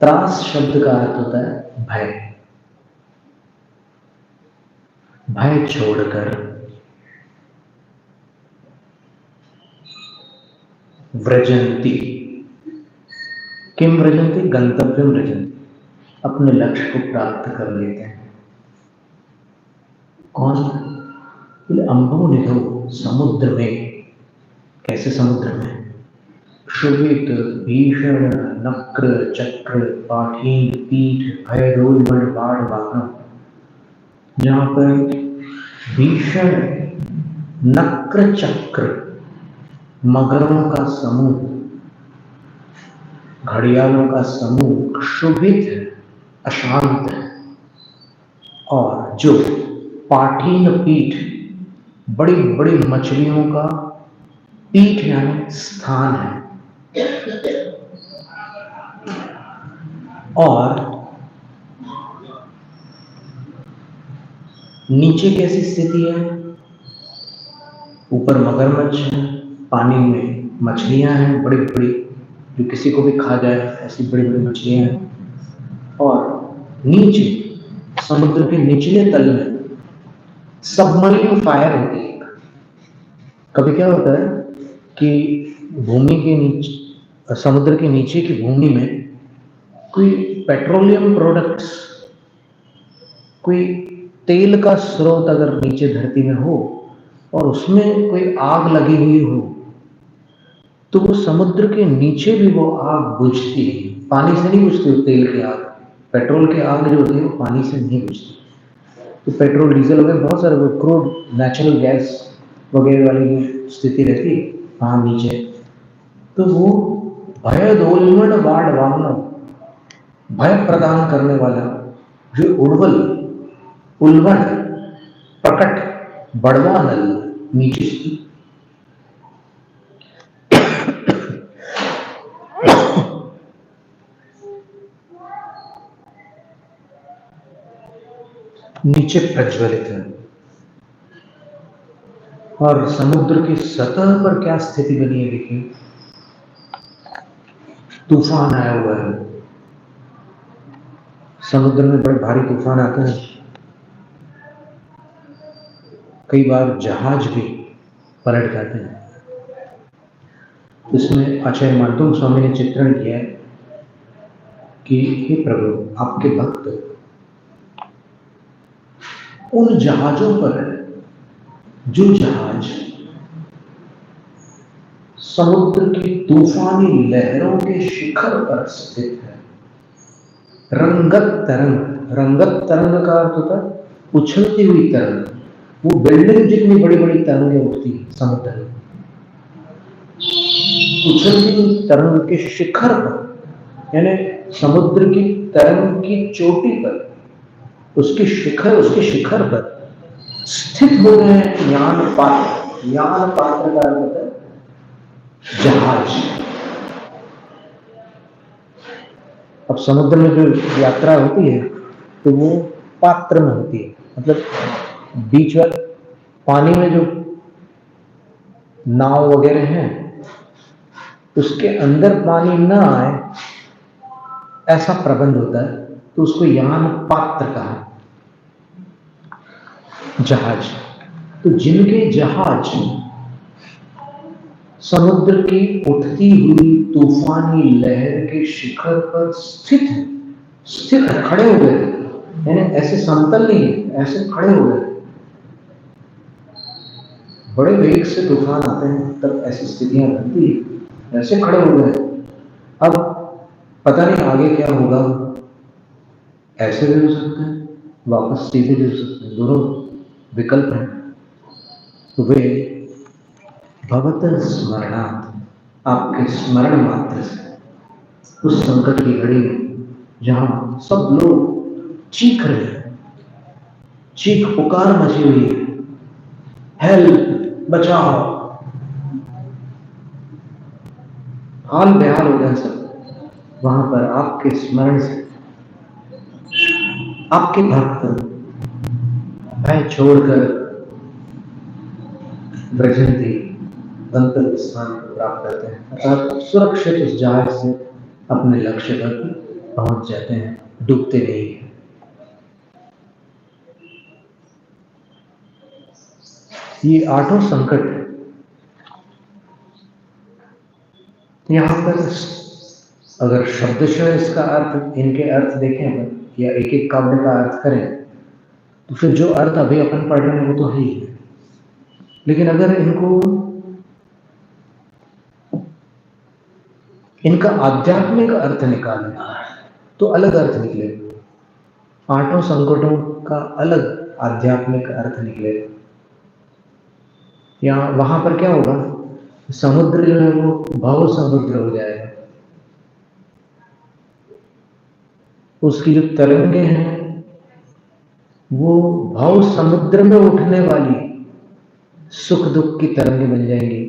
त्रास शब्द का अर्थ होता है भय। भय छोड़कर व्रजंती, किम व्रजंती? गंतव्यम व्रजंती, अपने लक्ष्य को प्राप्त कर लेते हैं। कौन? बोले अम्बो निधो, समुद्र में। कैसे समुद्र में? क्षुभित भीषण नक्र चक्र पाठीन पीठ भयदोलवण वाडवाग्नो, जहां पर भीषण नक्र चक्र, मगरों का समूह, घड़ियालों का समूह क्षुभित है, अशांत है, और जो पाठीन पीठ, बड़ी बड़ी मछलियों का पीठ यानी स्थान है, और नीचे कैसी स्थिति है? ऊपर मगरमच्छ है, पानी में मछलियां हैं बड़ी बड़ी, जो किसी को भी खा जाए, ऐसी बड़ी बड़ी मछलियां हैं, और नीचे समुद्र के निचले तल में सबमरीन फायर होती है। कभी क्या होता है कि भूमि के नीचे, समुद्र के नीचे की भूमि में कोई पेट्रोलियम प्रोडक्ट्स, कोई तेल का स्रोत अगर नीचे धरती में हो और उसमें कोई आग लगी हुई हो, तो वो समुद्र के नीचे भी वो आग बुझती है। पानी से नहीं बुझती वो तेल की आग, पेट्रोल की आग जो होती है वो पानी से नहीं बुझती। तो पेट्रोल डीजल वगैरह बहुत सारे वो क्रूड नेचुरल गैस वगैरह वाली स्थिति रहती है वहाँ नीचे। तो वो भयदोलवण वाडवाग्नो, भय प्रदान करने वाला जो उल्वण प्रकट बड़वा नल नीचे नीचे प्रज्वलित है। और समुद्र की सतह पर क्या स्थिति बनी है देखिए, तूफान आया हुआ है। समुद्र में बड़े भारी तूफान आते हैं, कई बार जहाज भी पलट जाते हैं। इसमें आचार्य मार्तंड स्वामी ने चित्रण किया है कि हे प्रभु, आपके भक्त उन जहाजों पर जो जहाज समुद्र की तूफानी लहरों के शिखर पर स्थित है। रंगत तरंग, रंगत तरंग का अर्थ होता है उछलती हुई तरंग। वो बिल्डिंग जितनी बड़ी बड़ी तरंगें उठती है समुद्र में, उछलती हुई तरंग के शिखर पर, यानी समुद्र की तरंग की चोटी पर, उसके शिखर पर स्थित हो गए हैं यान पात्र। यान पात्र का अर्थ होता है जहाज। अब समुद्र में जो यात्रा होती है तो वो पात्र में होती है, मतलब बीच में पानी में जो नाव वगैरह हैं, उसके अंदर पानी न आए ऐसा प्रबंध होता है, तो उसको यान पात्र कहा, जहाज। तो जिनके जहाज समुद्र की उठती हुई तूफानी लहर के शिखर पर स्थित खड़े हो गए, यानी ऐसे समतल नहीं है, ऐसे खड़े हो गए। बड़े वेग से तूफान आते हैं तब ऐसी स्थितियां बनती है, ऐसे खड़े हो गए। अब पता नहीं आगे क्या होगा, ऐसे भी हो सकते हैं, वापस सीधे भी हो सकते हैं, दोनों विकल्प हैं। तो वे भगवत स्मरणार्थ, आपके स्मरण मात्र से उस संकट की घड़ी में जहां सब लोग चीख रहे हैं, चीख पुकार मची हुई है, हेल्प, बचाओ, हाल बेहाल हो गए सब, वहां पर आपके स्मरण से आपके भक्त भय छोड़कर वैजयंती गंतव्य स्थान को प्राप्त करते हैं, अर्थात सुरक्षित इस जहाज से अपने लक्ष्य पर पहुंच जाते हैं, डूबते नहीं हैं। ये आठों संकट यहाँ पर अगर शब्दशः इसका अर्थ, इनके अर्थ देखें या एक एक काव्य का अर्थ करें, तो फिर जो अर्थ अभी अपन पढ़ रहे हैं वो तो है ही, लेकिन अगर इनका आध्यात्मिक अर्थ निकालें तो अलग अर्थ निकले, आठों संकटों का अलग आध्यात्मिक अर्थ निकले। या वहां पर क्या होगा, समुद्र जो है वो भव समुद्र हो जाएगा, उसकी जो तरंगे हैं वो भव समुद्र में उठने वाली सुख दुख की तरंगे बन जाएंगी।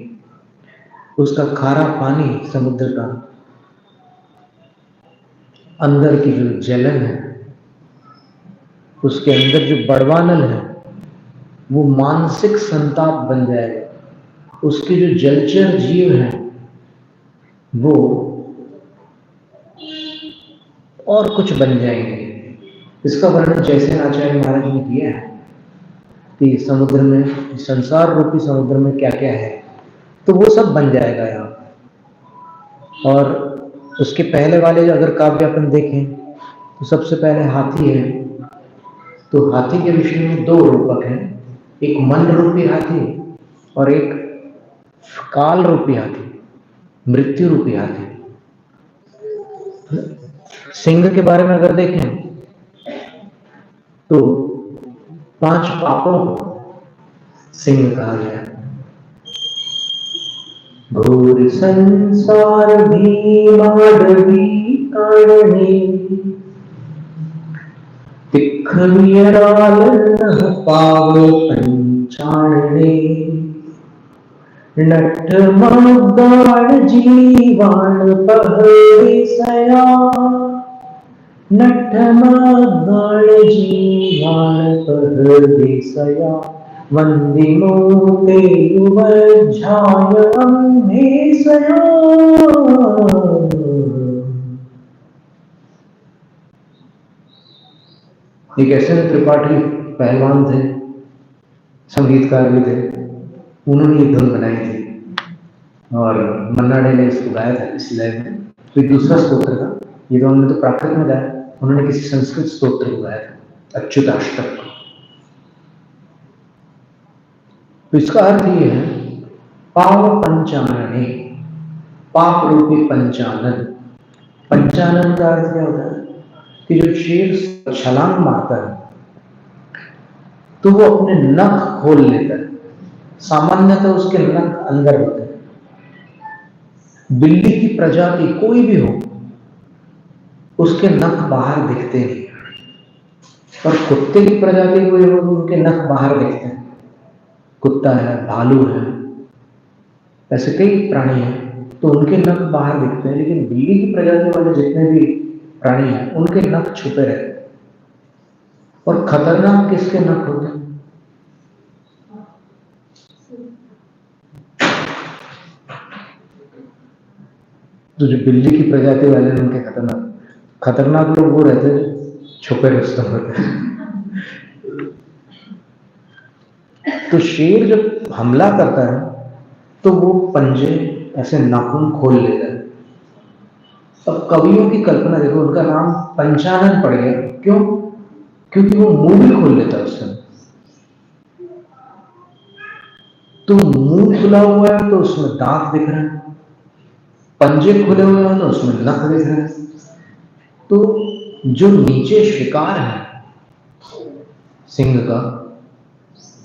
उसका खारा पानी समुद्र का, अंदर की जो जलन है, उसके अंदर जो बड़वानल है, वो मानसिक संताप बन जाएगा। उसके जो जलचर जीव हैं वो और कुछ बन जाएंगे। इसका वर्णन जैसे आचार्य महाराज ने किया है कि समुद्र में, संसार रूपी समुद्र में क्या क्या है, तो वो सब बन जाएगा यहाँ। और उसके पहले वाले अगर काव्य अपन देखें तो सबसे पहले हाथी है, तो हाथी के विषय में दो रूपक हैं, एक मन रूपी हाथी और एक काल रूपी हाथी, मृत्यु रूपी हाथी। सिंह के बारे में अगर देखें तो 5 पापों को सिंह कहा गया है। घोर संसार भीमाडवी काढ़ने, तिखवियराल पाव पंचाणने, नठ मगाड़ जीवाण पहरे सया, नठ मगाड़ जीवाण पहरे सया, वंदिमो ते युवज्झाय अम्भेसया। एक ऐसे त्रिपाठी पहलवान थे, संगीतकार भी थे, उन्होंने ये धुन बनाई थी और मन्ना डे ने इसको गाया था इस लय में। तो एक दूसरा स्तोत्र था, ये तो उन्होंने तो प्राकृत में गाया, उन्होंने किसी संस्कृत स्तोत्र को गाया था, अच्युताष्टक को। तो इसका अर्थ ये है, पाव पंचानने, पाप रूपी पंचानन। पंचानन का अर्थ क्या होता है कि जो शेर छलांग मारता है तो वो अपने नख खोल लेता है, सामान्यतः उसके नख अंदर होते हैं। बिल्ली की प्रजाति कोई भी हो, उसके नख बाहर दिखते नहीं, और कुत्ते की प्रजाति कोई हो उनके नख बाहर दिखते हैं। कुत्ता है, भालू है, ऐसे कई प्राणी हैं तो उनके नख बाहर दिखते हैं, लेकिन बिल्ली की प्रजाति वाले जितने भी प्राणी हैं उनके नख छुपे रहते हैं। और खतरनाक किसके नख होते हैं? तो जो बिल्ली की प्रजाति वाले हैं उनके खतरनाक लोग वो रहते हैं छुपे रुस्तम होते हैं। तो शेर जब हमला करता है तो वो पंजे ऐसे नाखून खोल लेता है। अब कवियों की कल्पना देखो, उनका नाम पंचानन पड़ गया, क्यों? क्योंकि वो मुंह भी खोल लेता है उस समय। तो मुंह खुला हुआ है तो उसमें दांत दिख रहे हैं, पंजे खुले हुए हैं तो उसमें नख दिख रहे हैं। तो जो नीचे शिकार है सिंह का,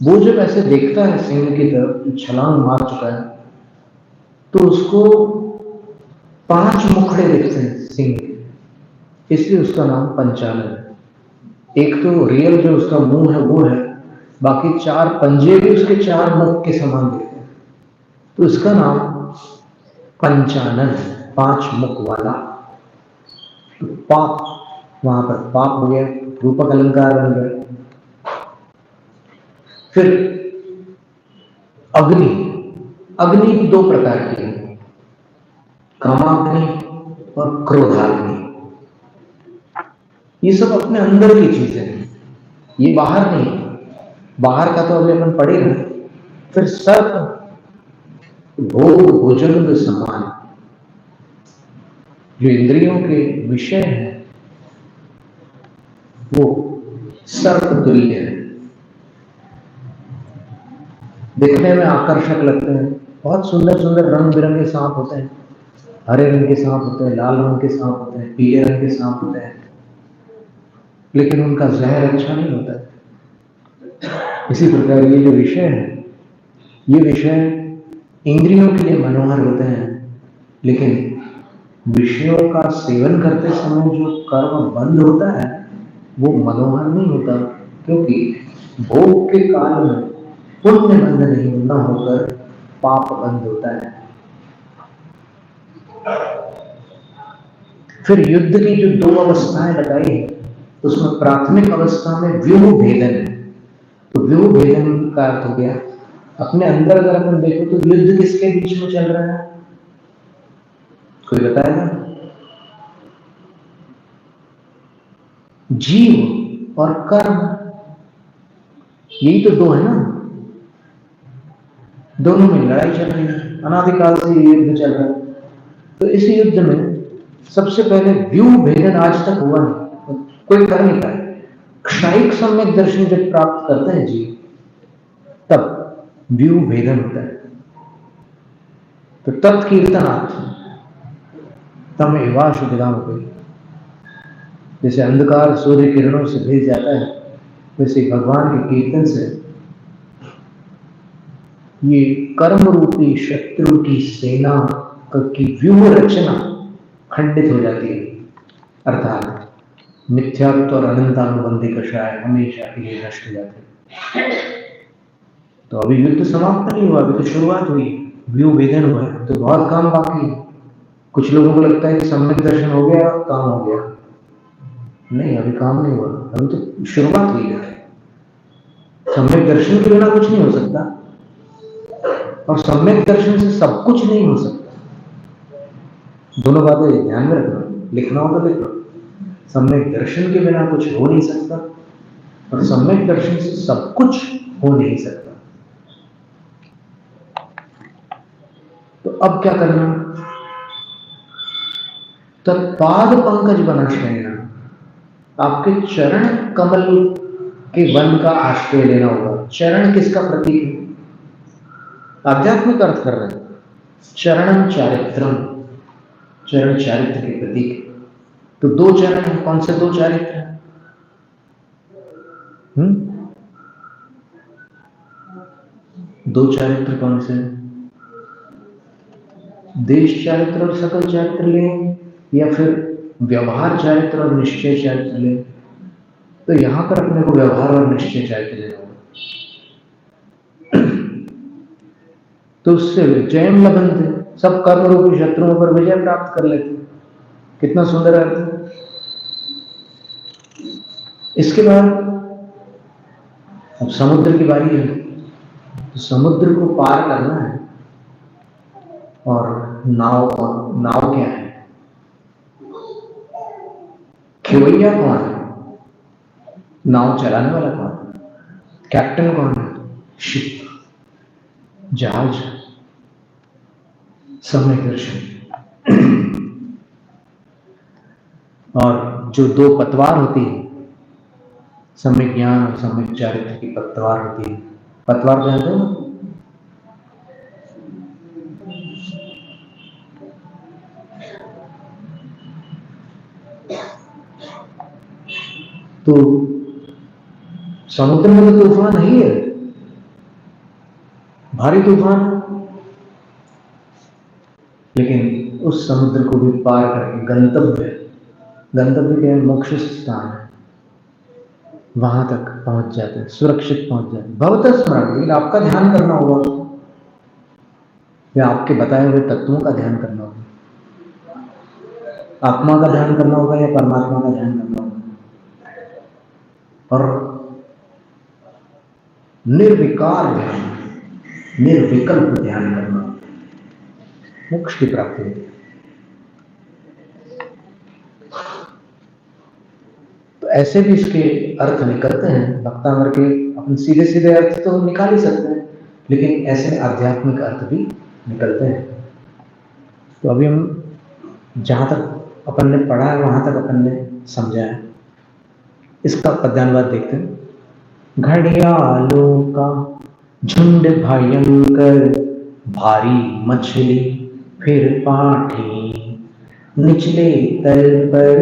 वो जब ऐसे देखता है सिंह की तरफ छलांग मार चुका है, तो उसको 5 मुखड़े दिखते हैं सिंह के, इसलिए उसका नाम पंचानन है। एक तो रियल जो उसका मुंह है वो है, बाकी 4 पंजे भी उसके 4 मुख के समान दिखते हैं, तो इसका नाम पंचानन, 5 मुख वाला। तो पाप, वहां पर पाप हो गया, रूपक अलंकार बन गया। फिर अग्नि, अग्नि 2 प्रकार की है, कामाग्नि और क्रोधाग्नि। ये सब अपने अंदर की चीजें हैं, ये बाहर नहीं। बाहर का तो अभी अपन पढ़ेगा। फिर सर्प, भोग भुजंग समान, जो इंद्रियों के विषय है वो सर्प तुल्य है, देखने में आकर्षक लगते हैं। बहुत सुंदर सुंदर रंग बिरंगे सांप होते हैं, हरे रंग के सांप होते हैं, लाल रंग के सांप होते हैं, पीले रंग के सांप होते हैं, लेकिन उनका जहर अच्छा नहीं होता है। इसी प्रकार ये जो विषय है, ये विषय इंद्रियों के लिए मनोहर होते हैं, लेकिन विषयों का सेवन करते समय जो कर्म बंद होता है वो मनोहर नहीं होता, क्योंकि भोग के काल में पुण्य बंद नहीं न होकर पाप बंद होता है। फिर युद्ध की जो 2 अवस्थाएं बताई है, उसमें प्राथमिक अवस्था में व्यूह भेदन है। तो व्यूह भेदन का अर्थ हो गया, अपने अंदर अगर अपन देखो तो युद्ध किसके बीच में चल रहा है, कोई बताएगा? जीव और कर्म, यही तो 2 है ना। दोनों में लड़ाई चल रही है, अनादिकाल से ये युद्ध चल रहा है। तो इस युद्ध में सबसे पहले व्यूह भेदन आज तक हुआ नहीं, कोई कर नहीं पाया। क्षणिक सम्यक दर्शन जब प्राप्त करते हैं जीव, तब व्यूह भेदन होता है। तो तत्कीर्तनात् तम एवाशु विदाम हो गई, जैसे अंधकार सूर्य किरणों से भेज जाता है, वैसे भगवान के कीर्तन से ये कर्म रूपी शत्रु की सेना की व्यूह रचना खंडित हो जाती है, अर्थात मिथ्यात्व और अनंतानुबंधी कषाय हमेशा के लिए नष्ट हो जाते हैं। तो अभी युद्ध समाप्त नहीं हुआ, अभी तो शुरुआत हुई, व्यूह भेदन हुआ है, तो बहुत काम बाकी है। कुछ लोगों को लगता है कि सम्यक दर्शन हो गया, काम हो गया। नहीं, अभी काम नहीं हुआ, अभी तो शुरुआत हुई है। सम्यक दर्शन के बिना कुछ नहीं हो सकता, और सम्यक दर्शन से सब कुछ नहीं हो सकता। दोनों बातें ध्यान में रखना, लिखना हो तो लिखना। सम्यक दर्शन के बिना कुछ हो नहीं सकता, और सम्यक दर्शन से सब कुछ हो नहीं सकता। तो अब क्या करना? तत्पाद पंकज बना शयना, आपके चरण कमल के वन का आश्रय लेना होगा। चरण किसका प्रतीक है? आध्यात्मिक अर्थ कर रहे हैं। चरणम चारित्रम, चरण चारित्र के प्रतीक। तो 2 चरण है, कौन से 2 चारित्र? दो चारित्र कौन से? देश चारित्र और सकल चारित्र लें, या फिर व्यवहार चारित्र और निश्चय चारित्र लें? तो यहां पर अपने को व्यवहार और निश्चय चारित्र लेना होगा। तो उससे जयम लभन्ते, सब कर्म रूपी शत्रुओं पर विजय प्राप्त कर लेते। कितना सुंदर अर्थ है। इसके बाद अब समुद्र की बारी है, तो समुद्र को पार करना है, और नाव क्या है? खेवैया कौन है? नाव चलाने वाला कौन है? कैप्टन कौन है? शिप, जहाज, समय दर्शन। और जो दो पतवार होती है, सम्यक ज्ञान और सम्यक चारित्र की पतवार होती है। पतवार जानते हो? तो समुद्र में तो तूफान नहीं है, भारी तूफान, लेकिन उस समुद्र को भी पार करके गंतव्य क्या है? मोक्ष स्थान है, वहां तक पहुंच जाते हैं, सुरक्षित पहुंच जाते हैं। भवतः स्मरण, लेकिन आपका ध्यान करना होगा, या आपके बताए हुए तत्वों का ध्यान करना होगा, आत्मा का ध्यान करना होगा या परमात्मा का ध्यान करना होगा, और निर्विकार ध्यान, निर्विकल्प ध्यान करना, मोक्ष की प्राप्ति होती है। तो ऐसे भी इसके अर्थ निकलते हैं भक्तांवर के। अपन सीधे सीधे अर्थ तो निकाल ही सकते हैं, लेकिन ऐसे आध्यात्मिक अर्थ भी निकलते हैं। तो अभी हम जहां तक अपन ने पढ़ा है वहां तक अपन ने समझा है। इसका पद्यानुवाद देखते हैं। घड़ियालों का झुंड भयंकर, भारी मछली फिर पाठी, निचले तल पर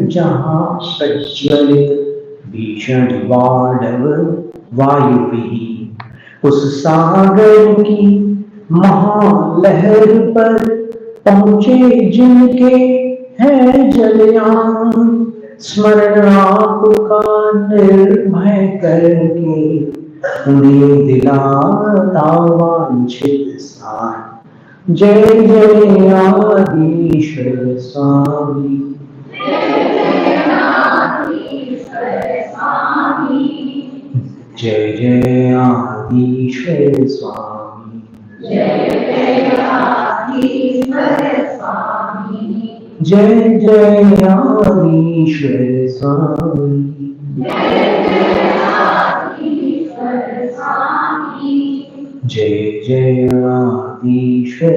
जहां प्रज्वलित भीषण वाडव वायु भी, उस सागर की महालहर पर पहुंचे जिनके हैं जलयान, स्मरण आपका निर्भय करके उन्हें दिलाता वांछित स्थान। जय जय आदिश्वर स्वामी, जय जय आदिश्वर स्वामी, जय जय आदिश्वर स्वामी, जय जय आदिश्वर स्वामी, जय जय आदिश्वर स्वामी, जय जय आदिश्वर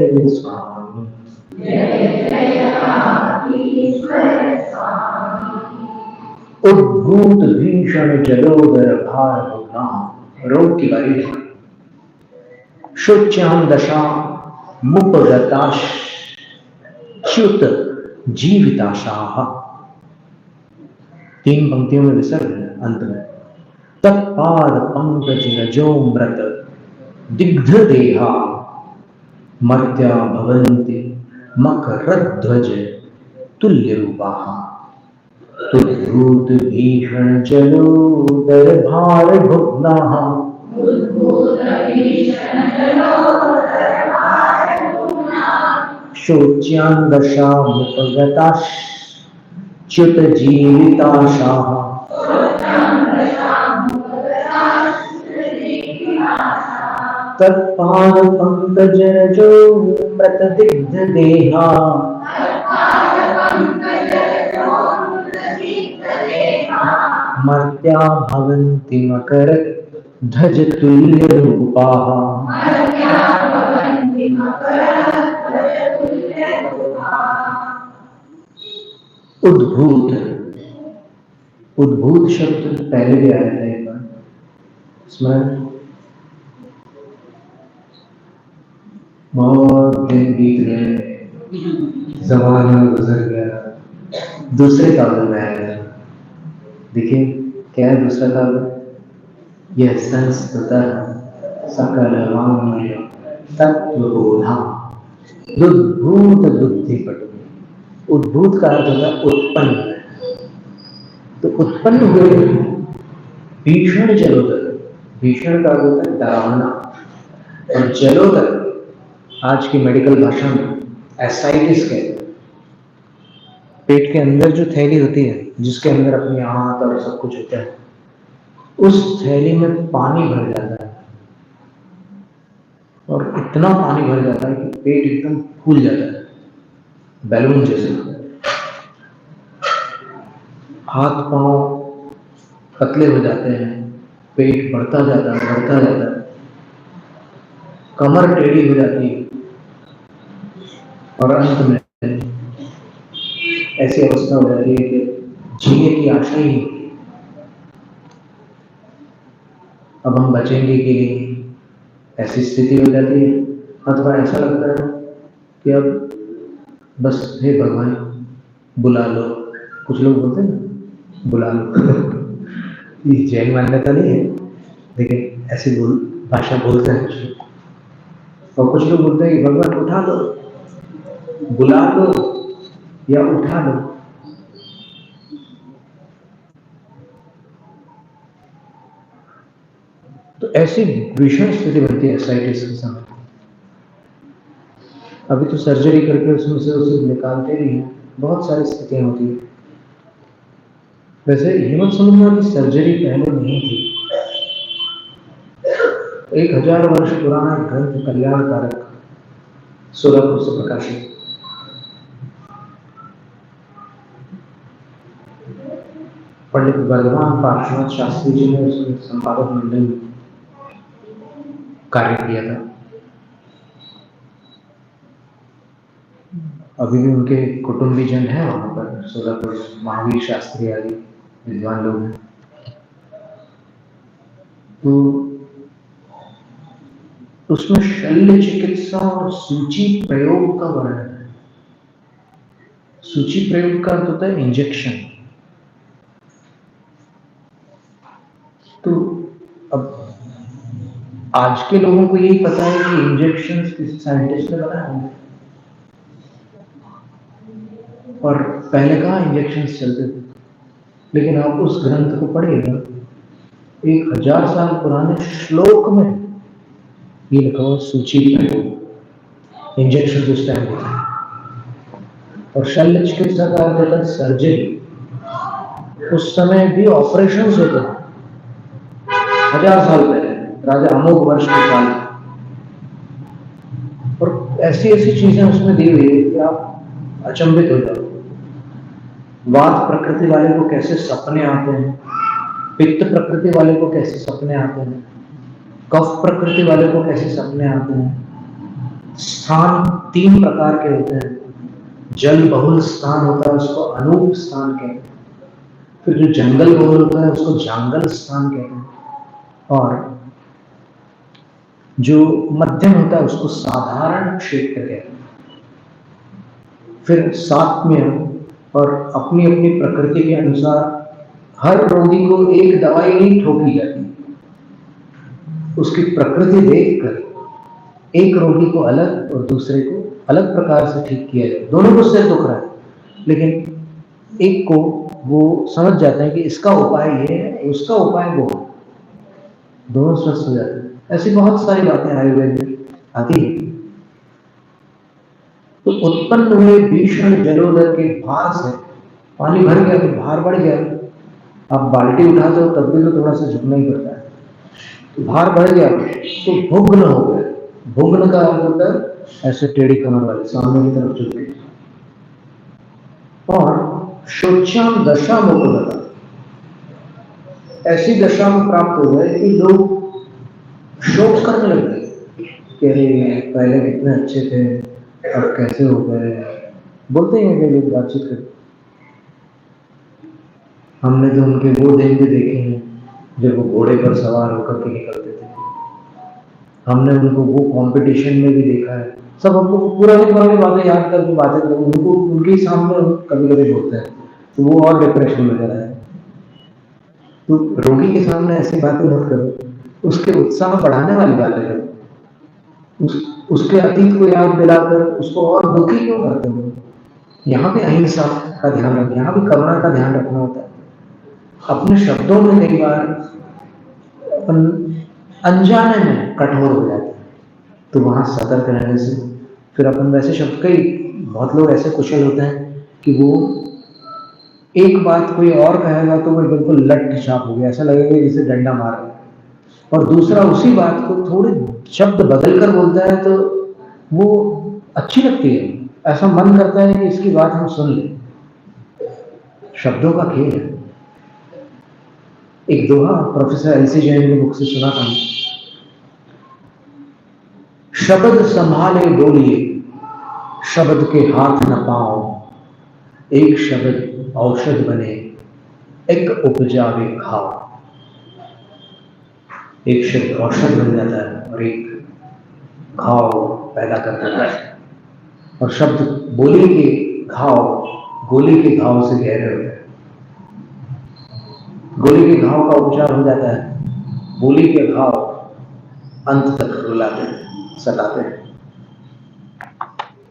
स्वामी। उद्भूत भीषण जलोदर भार होना, रोग की बारी है। शुच्याम दशा मुपगताश च्युत जीविताशाह। 3 पंक्तियों में विसर्ग है अंत में। तत्पाद पंकज रजोमृत दिग्ध देहा, मर्त्या भवन्ति मकरध्वज तुल्य रूपाः। उद्भूत भीषण जलोदर भार भुग्नाः, शोच्यां दशामुपगताः च्युत जीविताशाः। तत्पाद पंकज रजोमृत दिग्ध देहा, मर्त्या भवन्ति मकरध्वज तुल्य रूपाः। उद्भूत, उद्भूत शब्द पहले भी आया था एक बार, स्मरण। बहुत दिन बीत गए, जमाना गुजर गया, दूसरे काव्य में आया। देखिए क्या है दूसरा काव्य? यह संस्कृत सकल वाङ्मय तत्वबोधा उद्भूत बुद्धिपटु। उद्भूत का अर्थ होता है उत्पन्न। तो उत्पन्न हुए भीषण जलोदर, भीषण का अर्थ होता है डरावना, और जलोदर आज की मेडिकल भाषा में एसाइटिस कहते हैं। पेट के अंदर जो थैली होती है जिसके अंदर अपनी आंत और सब कुछ होता है, उस थैली में पानी भर जाता है, और इतना पानी भर जाता है कि पेट एकदम फूल जाता है, बैलून जैसे। हाथ पांव पतले हो जाते हैं, पेट बढ़ता जाता है, कमर टेढ़ी हो जाती है और अंत में ऐसी अवस्था हो जाती है कि जीने की आशा ही नहीं। अब हम बचेंगे कि नहीं, ऐसी स्थिति हो जाती है। अथवा ऐसा लगता है कि अब बस हे भगवान बुला लो। कुछ लोग बोलते हैं ना बुला लो ये जैन मान्यता नहीं है, लेकिन ऐसी भाषा बोलते हैं कुछ लोग। और कुछ लोग बोलते हैं कि भगवान उठा लो, बुला लो या उठा लो। तो ऐसी भीषण स्थिति बनती है एसाइटिस के समय। अभी तो सर्जरी करके उसमें से उसे निकालते भी हैं, बहुत सारी स्थितियां होती है। वैसे हेमंत समुद्रा की सर्जरी पहले नहीं थी। 1000 वर्ष पुराना ग्रंथ कल्याणकारक सोलापुर से प्रकाशित, पंडित बलवान पार्श्वनाथ शास्त्री जी ने उसके संपादक मंडल में कार्य किया था। अभी भी उनके कुटुंबीजन हैं वहां पर सोलापुर, महावीर शास्त्री आदि विद्वान लोग हैं। तो उसमें शल्य चिकित्सा और सूची प्रयोग का वर्णन है। सूची प्रयोग का अर्थ होता है इंजेक्शन। तो अब आज के लोगों को यही पता है कि इंजेक्शन किसी साइंटिस्ट ने बनाए होंगे, और पहले कहाँ इंजेक्शन चलते थे। लेकिन आप उस ग्रंथ को पढ़िएगा, 1000 साल पुराने श्लोक में ये लिखा हुआ सूची प्रयोग, इंजेक्शन उस टाइम होता है। और शल्य चिकित्सा का अर्थ होता है सर्जरी। उस समय भी ऑपरेशन होते थे 1000 साल पहले, राजा अमोघ वर्ष के साल। और ऐसी ऐसी चीजें उसमें दी हुई है कि आप अचंभित हो जाओ। वात प्रकृति वाले को कैसे सपने आते हैं, पित्त प्रकृति वाले को कैसे सपने आते हैं, कफ प्रकृति वाले को कैसे सपने आते हैं। स्थान 3 प्रकार के होते हैं। जल बहुल स्थान होता है, उसको अनूप स्थान कहते हैं। फिर जो जंगल बहुल होता है उसको जांगल स्थान कहते हैं। और जो मध्यम होता है उसको साधारण क्षेत्र कहते हैं। फिर 7 में और अपनी अपनी प्रकृति के अनुसार हर रोगी को एक दवाई नहीं ठोकी जाती, उसकी प्रकृति देखकर एक रोगी को अलग और दूसरे को अलग प्रकार से ठीक किया जाए। दोनों को सिर दुख रहा है, लेकिन एक को वो समझ जाते हैं कि इसका उपाय ये है, उसका उपाय वो है, दोनों स्वस्थ हो जाते हैं। ऐसी बहुत सारी बातें आयुर्वेद में आती है। तो उत्पन्न हुए भीषण जलोदर के भार से पानी भर गया तो भार बढ़ गया। आप बाल्टी उठाते हो तब भी तो थोड़ा सा झुकना ही पड़ता है। तो भार बढ़ गया तो भुग्न हो गया। भुग्न का अर्थ होता है ऐसे टेढ़ी कमर वाले, सामने की तरफ झुक गए। और शोच्याम दशा मुक्त, ऐसी दशा में प्राप्त हो गए कि लोग शोक करने लगे कि पहले कितने अच्छे थे, अब कैसे हो गए। बोलते हैं कि लोग बातचीत करते, हमने तो उनके वो दिन भी देखे हैं जब वो घोड़े पर सवार होकर के निकलते थे। हमने उनको वो कंपटीशन में भी देखा है। सब हमको पुरानी बातें याद करके बातें करके उनको उनके सामने कभी कभी बोलते हैं तो वो और डिप्रेशन में चला है। तो रोगी के सामने ऐसी बातें मत करो, उसके उत्साह बढ़ाने वाली बातें करो। उसके अतीत को याद दिलाकर उसको और दुखी क्यों करते हो। यहाँ भी अहिंसा का ध्यान रखना, यहाँ भी करुणा का ध्यान रखना होता है। अपने शब्दों में कई बार अनजाने में कठोर हो जाते हैं, तो वहां सतर्क रहने से फिर अपन वैसे शब्द, कई बहुत लोग ऐसे कुशल होते हैं कि वो एक बात कोई और कहेगा तो वो बिल्कुल लट छाप हो गया, ऐसा लगेगा जैसे डंडा मार रहा है। और दूसरा उसी बात को थोड़े शब्द बदल कर बोलता है तो वो अच्छी लगती है, ऐसा मन करता है कि इसकी बात हम सुन लें। शब्दों का खेल है। एक दोहा प्रोफेसर एलसी जैन ने मुझसे सुना था, शब्द संभाले बोलिए, शब्द के हाथ न पाओ, एक शब्द औषध बने, एक उपजावे खाओ। एक शब्द औषध बन जाता है और एक घाव पैदा कर देता है। और शब्द बोली के घाव गोली के घाव से गहरे होते हैं। गोली के घाव का उपचार हो जाता है, बोली के घाव अंत तक रुलाते हैं, सताते हैं।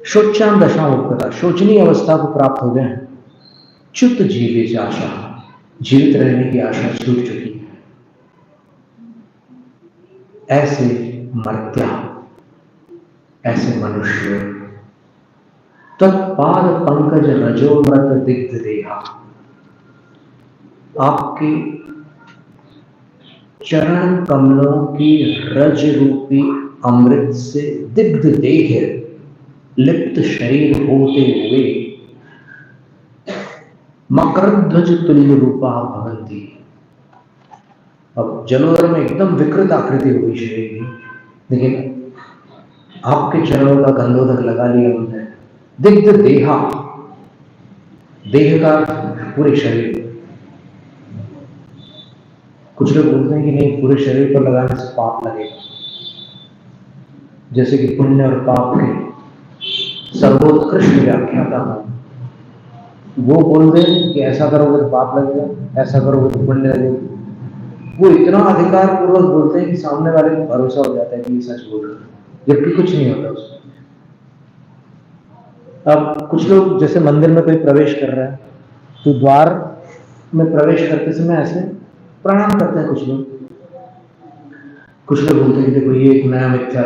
शोचान दशा उपगता, शोचनीय अवस्था को प्राप्त हो गए, च्युत जीवे आशा, जीवित रहने की आशा छूट चुकी है। ऐसे मर्त्या, ऐसे मनुष्य तत्पाद पंकज रजोमृत दिग्ध देहा, आपके चरण कमलों की रज रूपी अमृत से दिग्ध देह लिप्त शरीर होते हुए मकरध्वज तुल्य रूपा भवंती। अब जलोदर में एकदम विकृत आकृति होगी शरीर की, लेकिन आपके चरणों का गंधोदक लगा लिया उन्होंने। दिग्ध देहा, देह का पूरे शरीर। कुछ लोग बोलते हैं कि नहीं, पूरे शरीर पर लगाने से पाप लगेगा, जैसे कि पुण्य और पाप के सर्वोत्कृष्ट व्याख्याता हो वो बोल दे कि ऐसा करोगे तो पाप लगेगा, ऐसा करोगे तो पुण्य लगेगा। वो इतना अधिकार पूर्वक बोलते हैं कि सामने वाले को भरोसा हो जाता है कि ये सच बोल रहे हैं, जबकि कुछ नहीं होता उसमें। अब कुछ लोग जैसे मंदिर में कोई प्रवेश कर रहा है तो द्वार में प्रवेश करते समय ऐसे प्रणाम करते हैं कुछ लोग। कुछ लोग बोलते हैं देखो ये एक नया मिथ्या,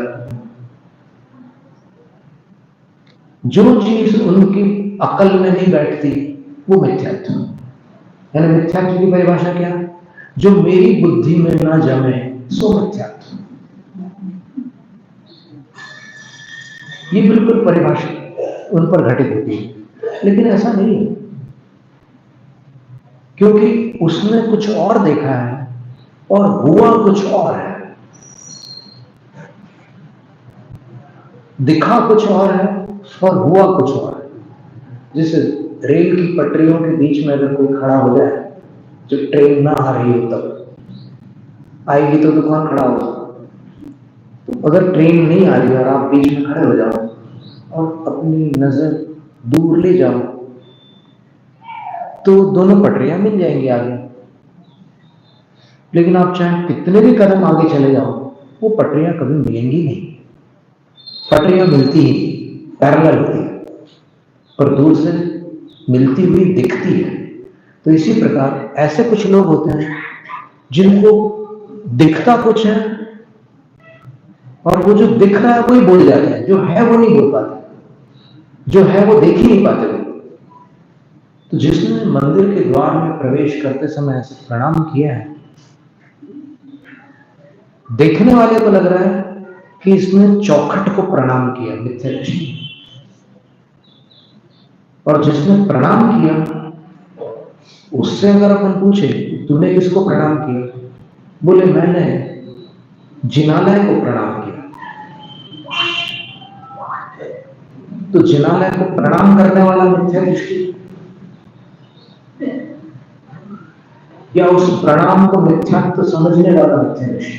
जो चीज उनकी अकल में नहीं बैठती वो मिथ्यात्व। यानी मिथ्यात्व की परिभाषा क्या? जो मेरी बुद्धि में ना जमे सो मिथ्यात्व। ये बिल्कुल परिभाषा उन पर घटित होती है, लेकिन ऐसा नहीं है, क्योंकि उसने कुछ और देखा है और हुआ कुछ और है। दिखा कुछ और है और हुआ कुछ और है। जैसे रेल की पटरियों के बीच में अगर कोई खड़ा हो जाए, जब ट्रेन ना आ रही हो तब आएगी तो कौन खड़ा होगा? तो अगर ट्रेन नहीं आ रही और आप बीच में खड़े हो जाओ और अपनी नजर दूर ले जाओ तो दोनों पटरियां मिल जाएंगी आगे। लेकिन आप चाहे कितने भी कदम आगे चले जाओ, वो पटरियां कभी मिलेंगी नहीं। पटरियां मिलती ही पैरेलल होती है, पर दूर से मिलती हुई दिखती है। तो इसी प्रकार ऐसे कुछ लोग होते हैं जिनको दिखता कुछ है और वो जो दिख रहा है वही बोल जाते हैं, जो है वो नहीं बोल पाते, जो है वो देख ही नहीं पाते। तो जिसने मंदिर के द्वार में प्रवेश करते समय ऐसे प्रणाम किया है, देखने वाले को लग रहा है कि इसने चौखट को प्रणाम किया, मिथ्या दृष्टि। और जिसने प्रणाम किया उससे अगर अपन पूछे तूने किसको प्रणाम किया, बोले मैंने जिनालय को प्रणाम किया। तो जिनालय को प्रणाम करने वाला मिथ्या दृष्टि या उस प्रणाम को मिथ्यात्व समझने वाला मिथ्या दृष्टि?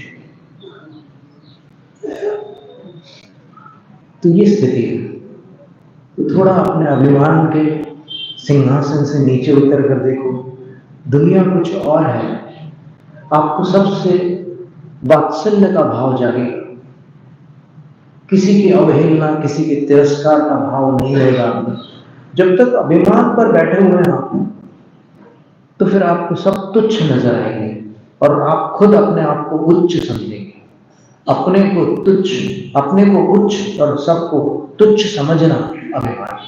तो ये स्थिति है। तो थोड़ा अपने अभिमान के सिंहासन से नीचे उतर कर देखो, दुनिया कुछ और है। आपको सबसे वात्सल्य का भाव जागेगा, किसी की अवहेलना, किसी के तिरस्कार का भाव नहीं रहेगा। जब तक अभिमान पर बैठे हुए हैं आप, तो फिर आपको सब तुच्छ नजर आएंगे और आप खुद अपने आप को उच्च समझेंगे। अपने को तुच्छ, अपने को उच्च और सबको तुच्छ समझना अभिमान।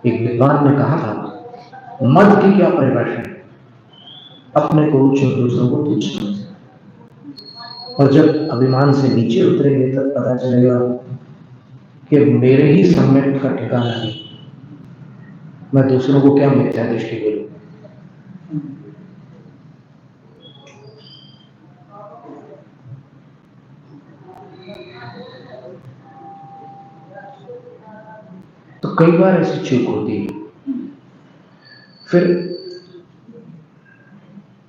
एक विद्वान ने कहा था, मद की क्या परिभाषा है? अपने को उच्च और दूसरों को तुच्छ समझना। और जब अभिमान से नीचे उतरेंगे तब पता चलेगा कि मेरे ही सम्यक का ठिकाना नहीं, मैं दूसरों को क्या मिथ्या दृष्टि बोलूं। तो कई बार ऐसी चूक होती है। फिर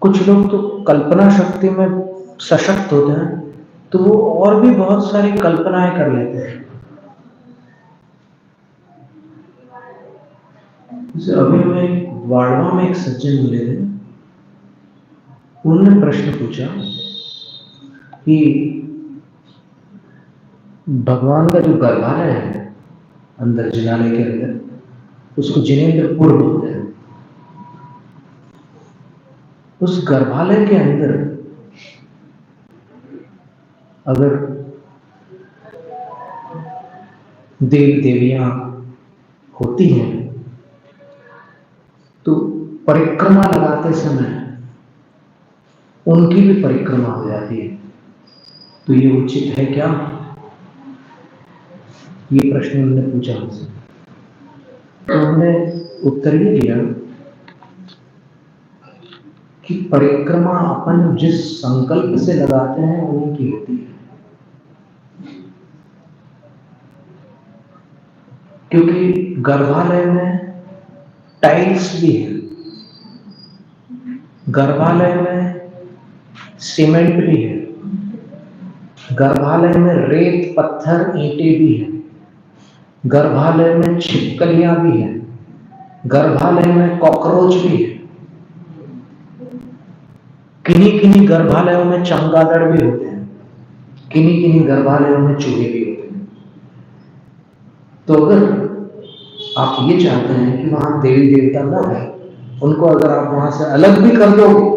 कुछ लोग तो कल्पना शक्ति में सशक्त होते हैं, तो वो और भी बहुत सारी कल्पनाएं कर लेते हैं। जैसे अभी हमें वाड़वा में एक सज्जन मिले थे, उन्होंने प्रश्न पूछा कि भगवान का जो गर्भालय है अंदर, जिनालय के अंदर, उसको जिनेंद्रपुर बोलते हैं। उस गर्भालय के अंदर अगर देव देवियां होती हैं तो परिक्रमा लगाते समय उनकी भी परिक्रमा हो जाती है, तो ये उचित है क्या? ये प्रश्न उन्होंने पूछा हमसे। तो हमने उत्तर ये दिया कि परिक्रमा अपन जिस संकल्प से लगाते हैं उन्हीं की होती है, क्योंकि गर्भालय में टाइल्स भी है, गर्भालय में सीमेंट भी है, गर्भालय में रेत पत्थर ईंटें भी है, गर्भालय में छिपकलियां भी है, गर्भालय में कॉकरोच भी है, किन्हीं किन्हीं गर्भालयों में चमगादड़ भी होते हैं, किन्हीं किन्हीं गर्भालयों में चूहे भी होते हैं। तो अगर आप ये चाहते हैं कि वहां देवी देवता न है, उनको अगर आप वहां से अलग भी कर दोगे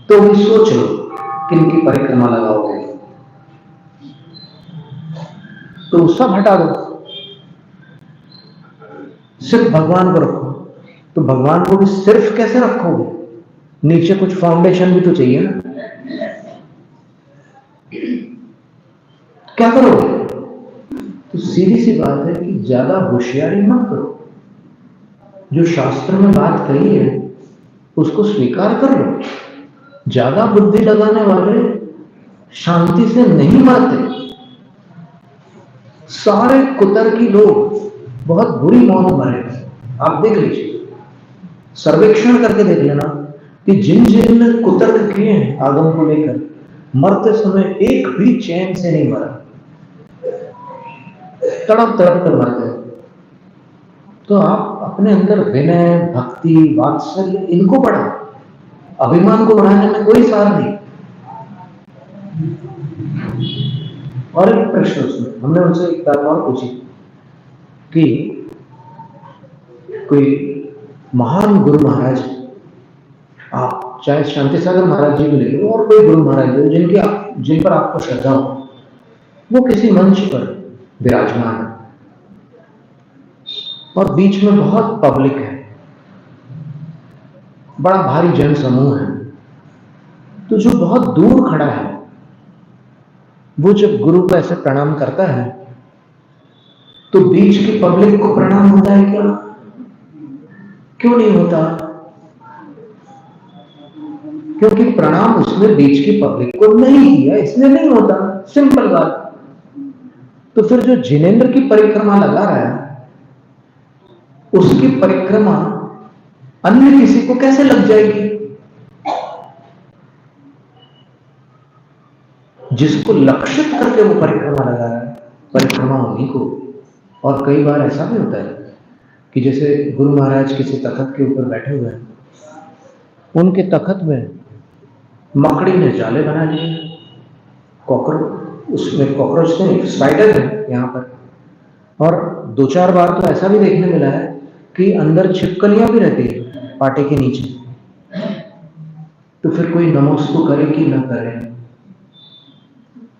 तो भी सोच लो किनकी परिक्रमा लगाओगे, तो सब हटा दो, सिर्फ भगवान को रखो। तो भगवान को भी सिर्फ कैसे रखोगे? नीचे कुछ फाउंडेशन भी तो चाहिए ना। क्या करोगे? तो सीधी सी बात है कि ज्यादा होशियारी मत करो, जो शास्त्र में बात कही है उसको स्वीकार कर लो। ज्यादा बुद्धि लगाने वाले शांति से नहीं मरते। सारे कुतर्की लोग बहुत बुरी मौत मरे। आप देख लीजिए, सर्वेक्षण करके देख लेना कि जिन जिन ने कुतर्क किए हैं आगम को लेकर, मरते समय एक भी चैन से नहीं मरा, तड़प तड़प कर मरते। तो आप अपने अंदर विनय, भक्ति, वात्सल्य इनको बढ़ाओ, अभिमान को बढ़ाने में कोई सार नहीं। और एक प्रश्न उसमें हमने उनसे एक बात और पूछी कि कोई महान गुरु महाराज, आप चाहे शांति सागर महाराज जी भी ले लो और कोई गुरु महाराज हो जिन पर आपको श्रद्धा हो, वो किसी मंच पर विराजमान है और बीच में बहुत पब्लिक है, बड़ा भारी जन समूह है, तो जो बहुत दूर खड़ा है वो जब गुरु को ऐसे प्रणाम करता है तो बीच की पब्लिक को प्रणाम होता है क्या? क्यों नहीं होता? क्योंकि प्रणाम उसने बीच की पब्लिक को नहीं किया, इसलिए नहीं होता। सिंपल बात। तो फिर जो जिनेंद्र की परिक्रमा लगा रहा है उसकी परिक्रमा अन्य किसी को कैसे लग जाएगी? जिसको लक्षित करके वो परिक्रमा लगा रहा है, परिक्रमा उन्हीं को। और कई बार ऐसा भी होता है कि जैसे गुरु महाराज किसी तखत के ऊपर बैठे हुए हैं, उनके तखत में मकड़ी ने जाले बना लिए, उसमें कॉकरोच नहीं, स्पाइडर है यहाँ पर। और 2-4 बार तो ऐसा भी देखने मिला है कि अंदर छिपकलियां भी रहती है पाटे के नीचे। तो फिर कोई नमोस्तु करे कि न करे,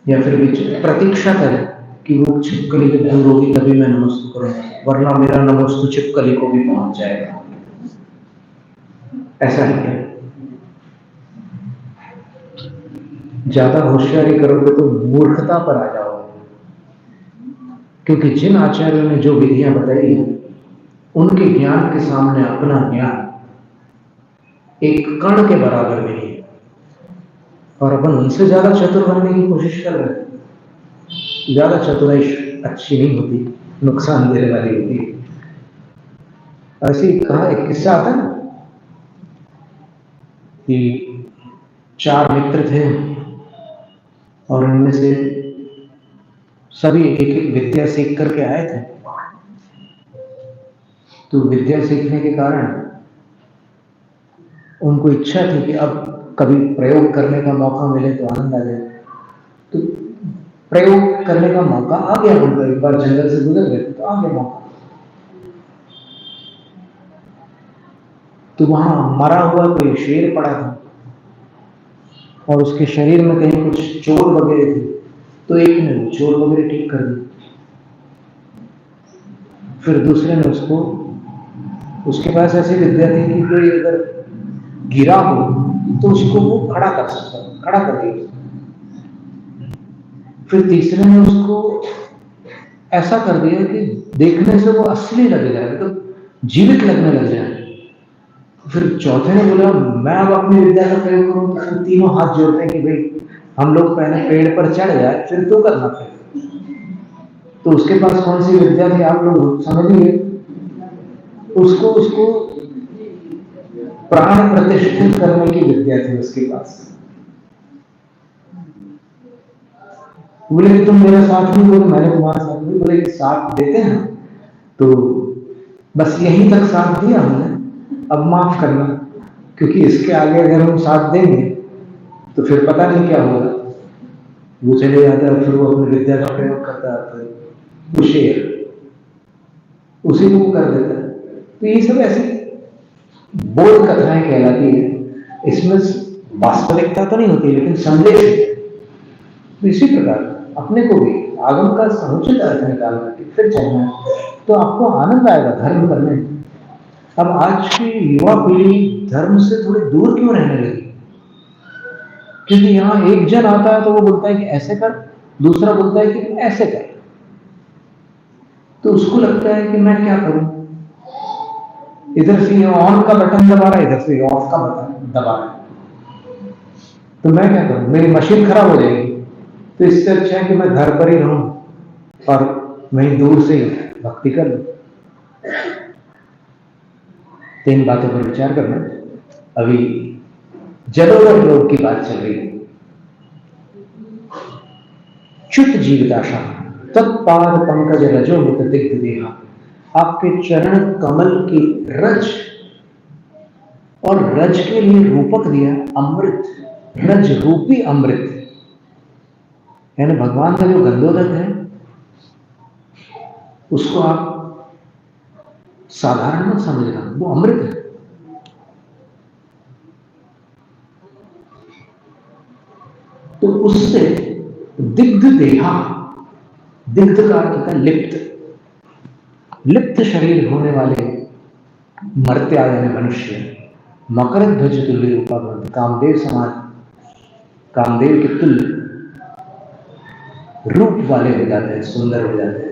या फिर प्रतीक्षा करे कि वो छिपकली के दूर होगी तभी मैं नमोस्तु करूं, वरना मेरा नमोस्तु छिपकली को भी पहुंच जाएगा। ऐसा ही है। ज्यादा होशियारी करोगे तो मूर्खता पर आ जाओगे, क्योंकि जिन आचार्यों ने जो विधियां बताई हैं उनके ज्ञान के सामने अपना ज्ञान एक कण के बराबर भी नहीं है, और अपन उनसे ज्यादा चतुर बनने की कोशिश कर रहे हैं। ज्यादा चतुराई अच्छी नहीं होती, नुकसान देने वाली होती है। ऐसे ही कहा, एक किस्सा आता है ना कि 4 मित्र थे और उनमें से सभी एक एक विद्या सीख करके आए थे। तो विद्या सीखने के कारण उनको इच्छा थी कि अब कभी प्रयोग करने का मौका मिले तो आनंद आ जाए। तो प्रयोग करने का मौका आ गया उनको, एक बार जंगल से गुजर गए तो आ गया मौका। तो वहां मरा हुआ कोई शेर पड़ा था और उसके शरीर में कहीं कुछ चोट वगैरह थी, तो एक ने वो चोट वगैरह ठीक कर दी। फिर दूसरे ने उसके पास ऐसी विद्या थी कि कोई अगर गिरा हो तो उसको वो खड़ा कर सकता, खड़ा कर दिया। फिर तीसरे ने उसको ऐसा कर दिया कि देखने से वो असली लग जाए, तो जीवित लगने लग जाए। फिर चौथे ने बोला मैं अब अपनी विद्या का प्रयोग करूं। तो फिर तीनों हाथ जोड़ते हैं कि भाई हम लोग पहले पेड़ पर चढ़ जाए, फिर तो करना फिर। तो उसके पास कौन सी विद्या थी आप लोग समझिए। उसको प्राण प्रतिष्ठित करने की विद्या थी उसके पास। बोले कि तुम मेरा साथ नहीं दो, मैंने तुम्हारा साथ नहीं। बोले कि साथ देते हैं तो बस यहीं तक साथ दिया हमने, अब माफ करना, क्योंकि इसके आगे अगर हम साथ देंगे तो फिर पता नहीं क्या होगा। वो चले जाता है, फिर वो अपनी विद्या का प्रयोग करता है, वो शेर उसी को कर देता है। तो ये सब ऐसी बोध कथाएं कहलाती है। इसमें वास्तविकता तो नहीं होती लेकिन संदेश है। तो इसी प्रकार अपने को भी आगम का समुचित अर्थ निकालना, फिर चलना, तो आपको आनंद आएगा धर्म करने में। अब आज की युवा पीढ़ी धर्म से थोड़ी दूर क्यों रहने लगी? क्योंकि यहाँ एक जन आता है तो वो बोलता है कि ऐसे कर, दूसरा बोलता है कि ऐसे कर। तो उसको लगता है कि मैं क्या करूं, इधर से ऑन का बटन दबा रहा है, इधर से ऑफ का बटन दबा रहा है, तो मैं क्या करूं, मेरी मशीन खराब हो जाएगी। तो इससे अच्छा है कि मैं घर पर ही रहूं और वहीं दूर से ही भक्ति कर लूं। तीन बातों पर विचार करना। अभी जलोदर रोग की बात चल रही है। च्युत जीविताशा तत्पाद पंकज रजो मृत दिग्ध देहा। आपके चरण कमल की रज, और रज के लिए रूपक दिया अमृत, रज रूपी अमृत। यानी भगवान का जो गंधोदक है उसको आप साधारण मत समझना, वो अमृत है। तो उससे दिग्ध देहा, दिग्ध का अर्थ है लिप्त, लिप्त शरीर होने वाले मर्त्या यानी मनुष्य मकर ध्वज तुल्य रूपा बनते, कामदेव समान, कामदेव के तुल्य रूप वाले हो जाते हैं, सुंदर हो जाते हैं।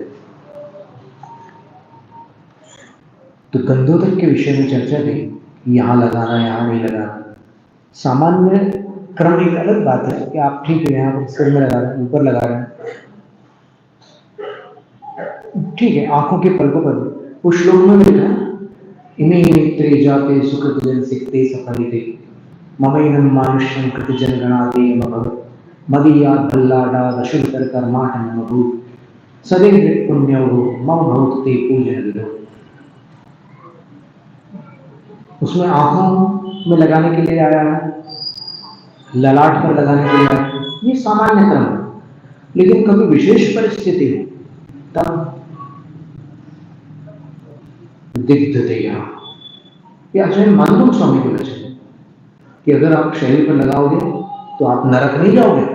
तो गंधोदक के विषय में चर्चा की, यहां लगाना यहां नहीं लगाना। सामान्य क्रम एक अलग बात है कि आप ठीक है यहाँ पर सिर में लगा रहे हैं, ऊपर लगा रहे हैं, ठीक है, आंखों के पलकों पर। उस श्लोक में लिखा है इमे नेत्रे जाते सुकृत जन सिक्ते सफलिते ममैनम मानुष्यम कृत जनगणाते मभव मदीयाद भल्लाडाद अशुभकर कर्माटम मभूत सदैव पुण्यो मम भवतु ते पूजन विदो। उसमें आंखों में लगाने के लिए आया है, ललाट पर लगाने के लिए आया है, ये सामान्य क्रम है। लेकिन कभी विशेष परिस्थिति है तब दिग्ध देहा, या आचार्य मानव स्वामी के वचन कि अगर आप शरीर पर लगाओगे तो आप नरक नहीं जाओगे,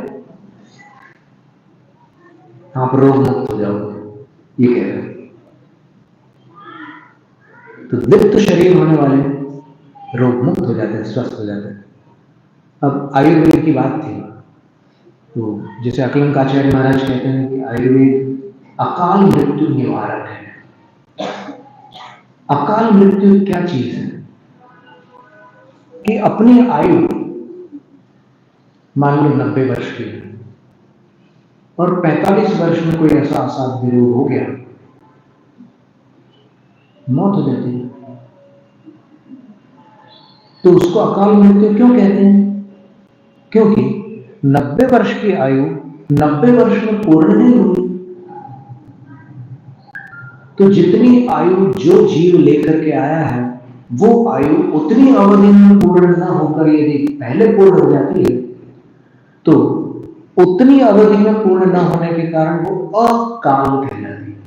आप रोग मुक्त हो जाओगे, ये कह रहे हैं। तो लिप्त शरीर होने वाले रोग मुक्त हो जाते हैं, स्वस्थ हो जाते हैं। अब आयुर्वेद की बात थी, तो जैसे अकलंकाचार्य महाराज कहते हैं कि आयुर्वेद अकाल मृत्यु निवारक है। अकाल मृत्यु क्या चीज है कि अपनी आयु मान लो 90 वर्ष की और 45 वर्ष में कोई ऐसा असाध्य रोग हो गया, मौत हो जाती है। तो उसको अकाल मृत्यु क्यों कहते हैं? क्योंकि 90 वर्ष की आयु 90 वर्ष में पूर्ण नहीं हुई। तो जितनी आयु जो जीव लेकर के आया है वो आयु उतनी अवधि में पूर्ण न होकर यदि पहले पूर्ण हो जाती है तो उतनी अवधि में पूर्ण न होने के कारण वो अकाल कहलाती है।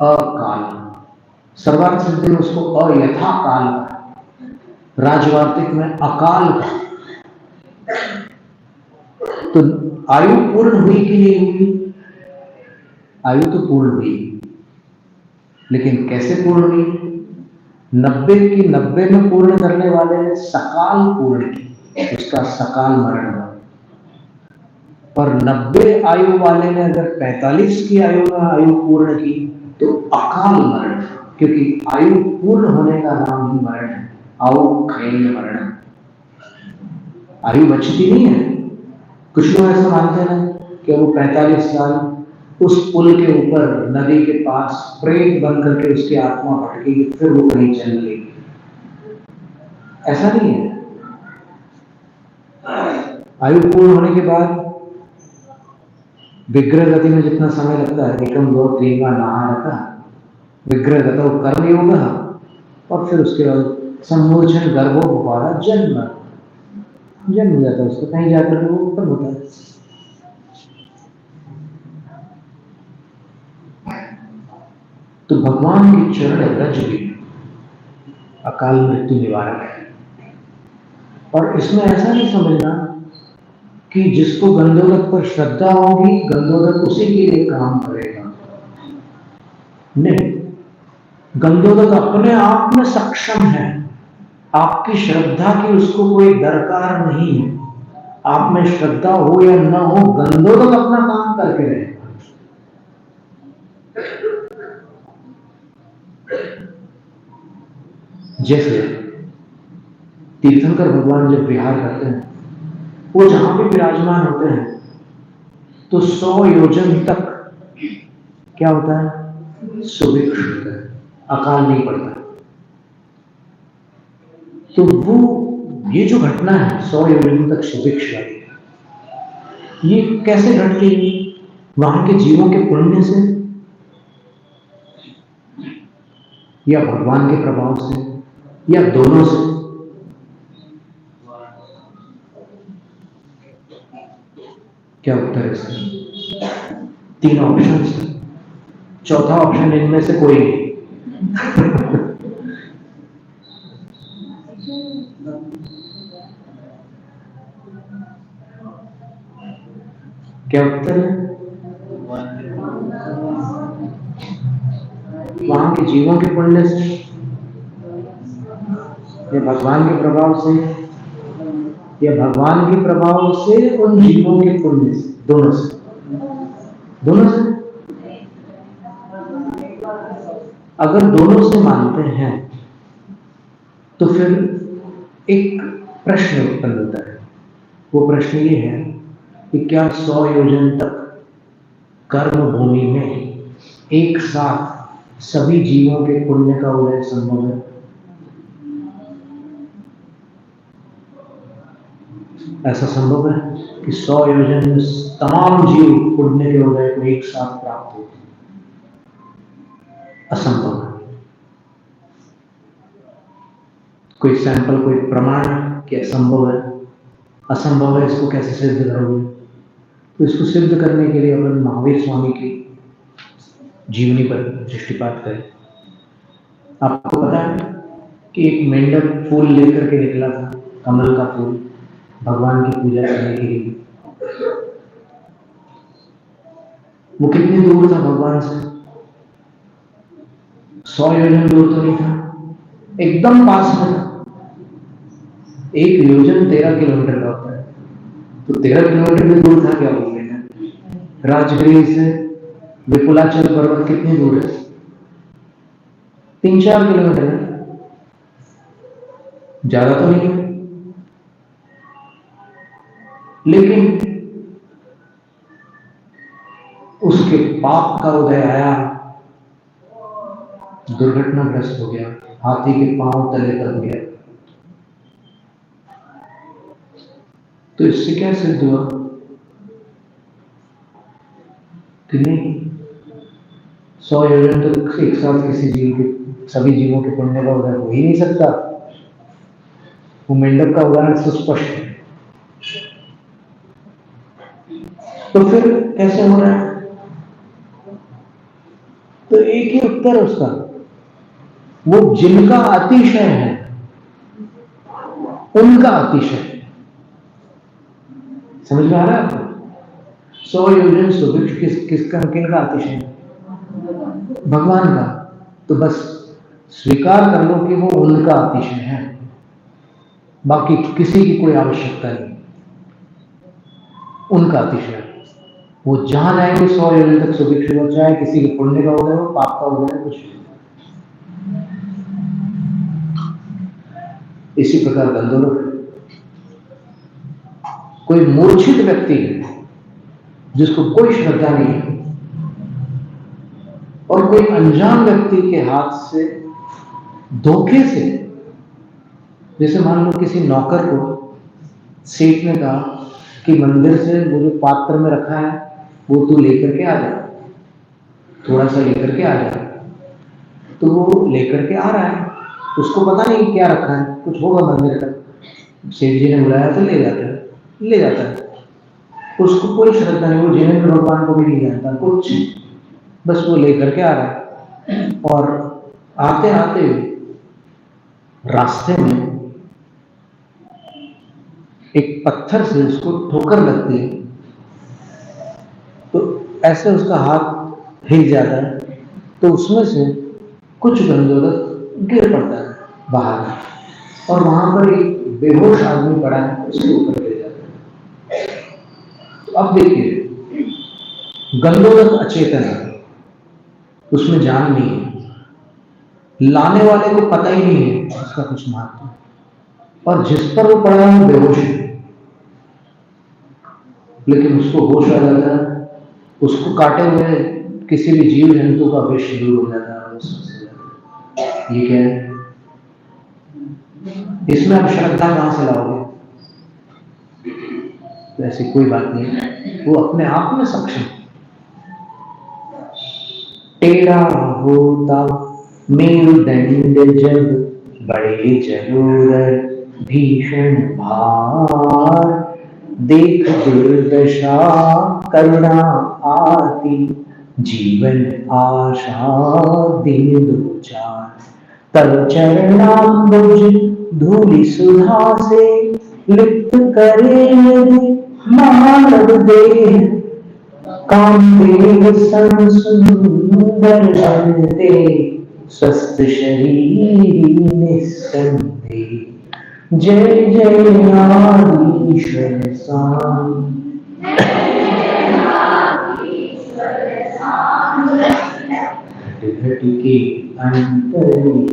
अकाल सर्वार्थ सिद्धि में उसको अयथा काल, राजवार्तिक में अकाल का। तो आयु पूर्ण हुई कि नहीं हुई? आयु तो पूर्ण हुई, लेकिन कैसे पूर्ण हुई? 90 की 90 में पूर्ण करने वाले ने सकाल पूर्ण की, उसका सकाल मरण हुआ। और 90 आयु वाले ने अगर 45 की आयु में आयु पूर्ण की तो अकाल मरण, क्योंकि आयु पूर्ण होने का नाम ही मरण है। आओ खैन्य मरण, आयु बचती नहीं है। कुछ लोग ऐसा मानते हैं कि वो 45 साल उस पुल के ऊपर नदी के पास प्रेत बन करके उसकी आत्मा भटकेगी, फिर वो कहीं चल लेगी। ऐसा नहीं है। आयु पूर्ण होने के बाद विग्रह गति में जितना समय लगता है, एकम दो तीन का नहा रखा विग्रह गतो कर्मयोग, और फिर उसके बाद सम्मोचन गर्भो द्वारा जन्म हो जाता है, उसको कहीं जाकर वो उत्पन्न होता है। तो भगवान की चरण रज भी अकाल मृत्यु निवारक है। और इसमें ऐसा नहीं समझना कि जिसको गंधोदक पर श्रद्धा होगी गंधोदक उसी के लिए काम करेगा। नहीं, गंधोदक अपने आप में सक्षम है, आपकी श्रद्धा की उसको कोई दरकार नहीं है। आप में श्रद्धा हो या न हो, गंधोदक अपना काम करके रहेगा। जैसे तीर्थंकर भगवान जब विहार करते हैं, वो जहां भी विराजमान होते हैं तो 100 योजन तक क्या होता है? सुभिक्ष होता है, अकाल नहीं पड़ता। तो वो ये जो घटना है 100 योजन तक सुभिक्ष वाली, ये कैसे घटती है? वहां के जीवों के पुण्य से या भगवान के प्रभाव से या दोनों से? क्या उत्तर है इसका? 3 ऑप्शन, चौथा ऑप्शन इनमें से कोई नहीं। क्या उत्तर है? वहां के जीवों के पुण्य से या भगवान के प्रभाव से या भगवान के प्रभाव से उन जीवों के पुण्य से? दोनों से। दोनों से? अगर दोनों से मानते हैं तो फिर एक प्रश्न उत्पन्न होता है। वो प्रश्न ये है कि क्या 100 योजन तक कर्म भूमि में एक साथ सभी जीवों के पुण्य का उदय संभव है? ऐसा संभव है कि 100 योजन में तमाम जीव पुण्य के उदय को एक साथ प्राप्त होते? असंभव है। कोई सैंपल, कोई प्रमाण कि असंभव है? असंभव है, इसको कैसे सिद्ध करोगे? तो इसको सिद्ध करने के लिए अपन महावीर स्वामी की जीवनी पर दृष्टिपात करें। आपको पता है कि एक मेंढक फूल लेकर के निकला था, कमल का फूल, भगवान की पूजा करने के लिए। वो कितनी दूर था भगवान से? 100 योजन दूर तो नहीं था, एकदम पास में था। 1 योजन 13 किलोमीटर का होता है, तो 13 किलोमीटर में दूर था क्या वो मेंढक? राजगृह से विपुलाचल पर्वत कितनी दूर है? 3-4 किलोमीटर है, ज्यादा तो नहीं है। लेकिन उसके पाप का उदय आया, दुर्घटनाग्रस्त हो गया, हाथी के पांव तले कर गया। तो इससे क्या सिद्ध हुआ कि नहीं 100 योजन तो एक साथ किसी जीव के, सभी जीवों के पुण्य का उदय हो ही नहीं सकता। वो मेंढक का उदाहरण सुस्पष्ट है। तो फिर कैसे हो रहा है? तो एक ही उत्तर उसका, वो जिनका अतिशय है उनका अतिशय। समझ में आ रहा है आपको? 100 योजन सुभिक्ष किसका, किनका अतिशय है? भगवान का। तो बस स्वीकार कर लो कि वो उनका अतिशय है, बाकी किसी की कोई आवश्यकता नहीं, उनका अतिशय। वो जहां जाएंगे 100 योजन तक सुभिक्ष हो, चाहे किसी के पुण्य का उदय हो, पाप का उदय हो, कुछ। इसी प्रकार गंधर्व कोई मूर्छित व्यक्ति है जिसको कोई श्रद्धा नहीं है, और कोई अनजान व्यक्ति के हाथ से धोखे से, जैसे मान लो किसी नौकर को सेठ ने कहा कि मंदिर से वो जो पात्र में रखा है वो तू लेकर के आ जा, थोड़ा सा लेकर के आ जा। तो वो लेकर के आ रहा है, उसको पता नहीं क्या रखा है, कुछ होगा मंदिर का, सेठ जी ने बुलाया तो ले जाता है। उसको कोई श्रद्धा नहीं, वो जिनेंद्र भगवान को भी नहीं जानता कुछ, बस वो लेकर के आ रहा है। और आते आते रास्ते में एक पत्थर से उसको ठोकर लगती है, तो ऐसे उसका हाथ हिल जाता है, तो उसमें से कुछ गंधर्व गिर पड़ता है बाहर, और वहां पर एक बेहोश आदमी पड़ा है, उसके ऊपर गिर जाता है। तो अब देखिए, गंधर्व अचेतन है, उसमें जान नहीं है, लाने वाले को पता ही नहीं है उसका कुछ महत्व, और जिस पर वो पड़ा है बेहोश है, लेकिन उसको होश आ जाता है, उसको काटे हुए किसी भी जीव जंतु का विष दूर हो जाता है। ये क्या है? इसमें आप श्रद्धा कहां से लाओगे? तो ऐसी कोई बात नहीं, वो अपने आप में सक्षम। टेढ़ा होता मेरुदंड जब बड़े जरूरत भीषण भार, देख दुर्दशा करुणा आती जीवन आशा दिन दो चार, तब चरणाम्बुज धूलि सुधा से लिप्त करे मानव देह, कामदेव सन सुंदर बनते स्वस्थ शरीर निस्संदेह, जय जय आदिश्वर स्वामी। घट के अंतर्यामी,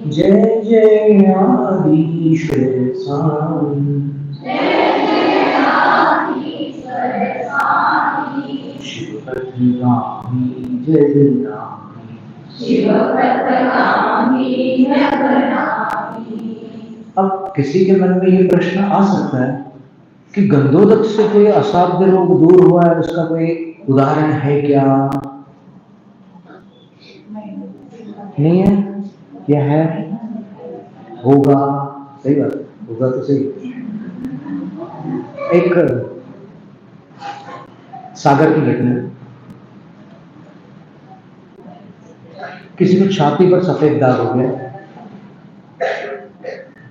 जय जय आदिश्वर स्वामी। शिवपथगामी जगन्नामी। अब किसी के मन में ये प्रश्न आ सकता है कि गंधोदक से कोई असाध्य रोग दूर हुआ है, उसका कोई उदाहरण है क्या? नहीं है? क्या है? होगा, सही बात, होगा तो सही। एक सागर की घटना, किसी को छाती पर सफेद दाग हो गया,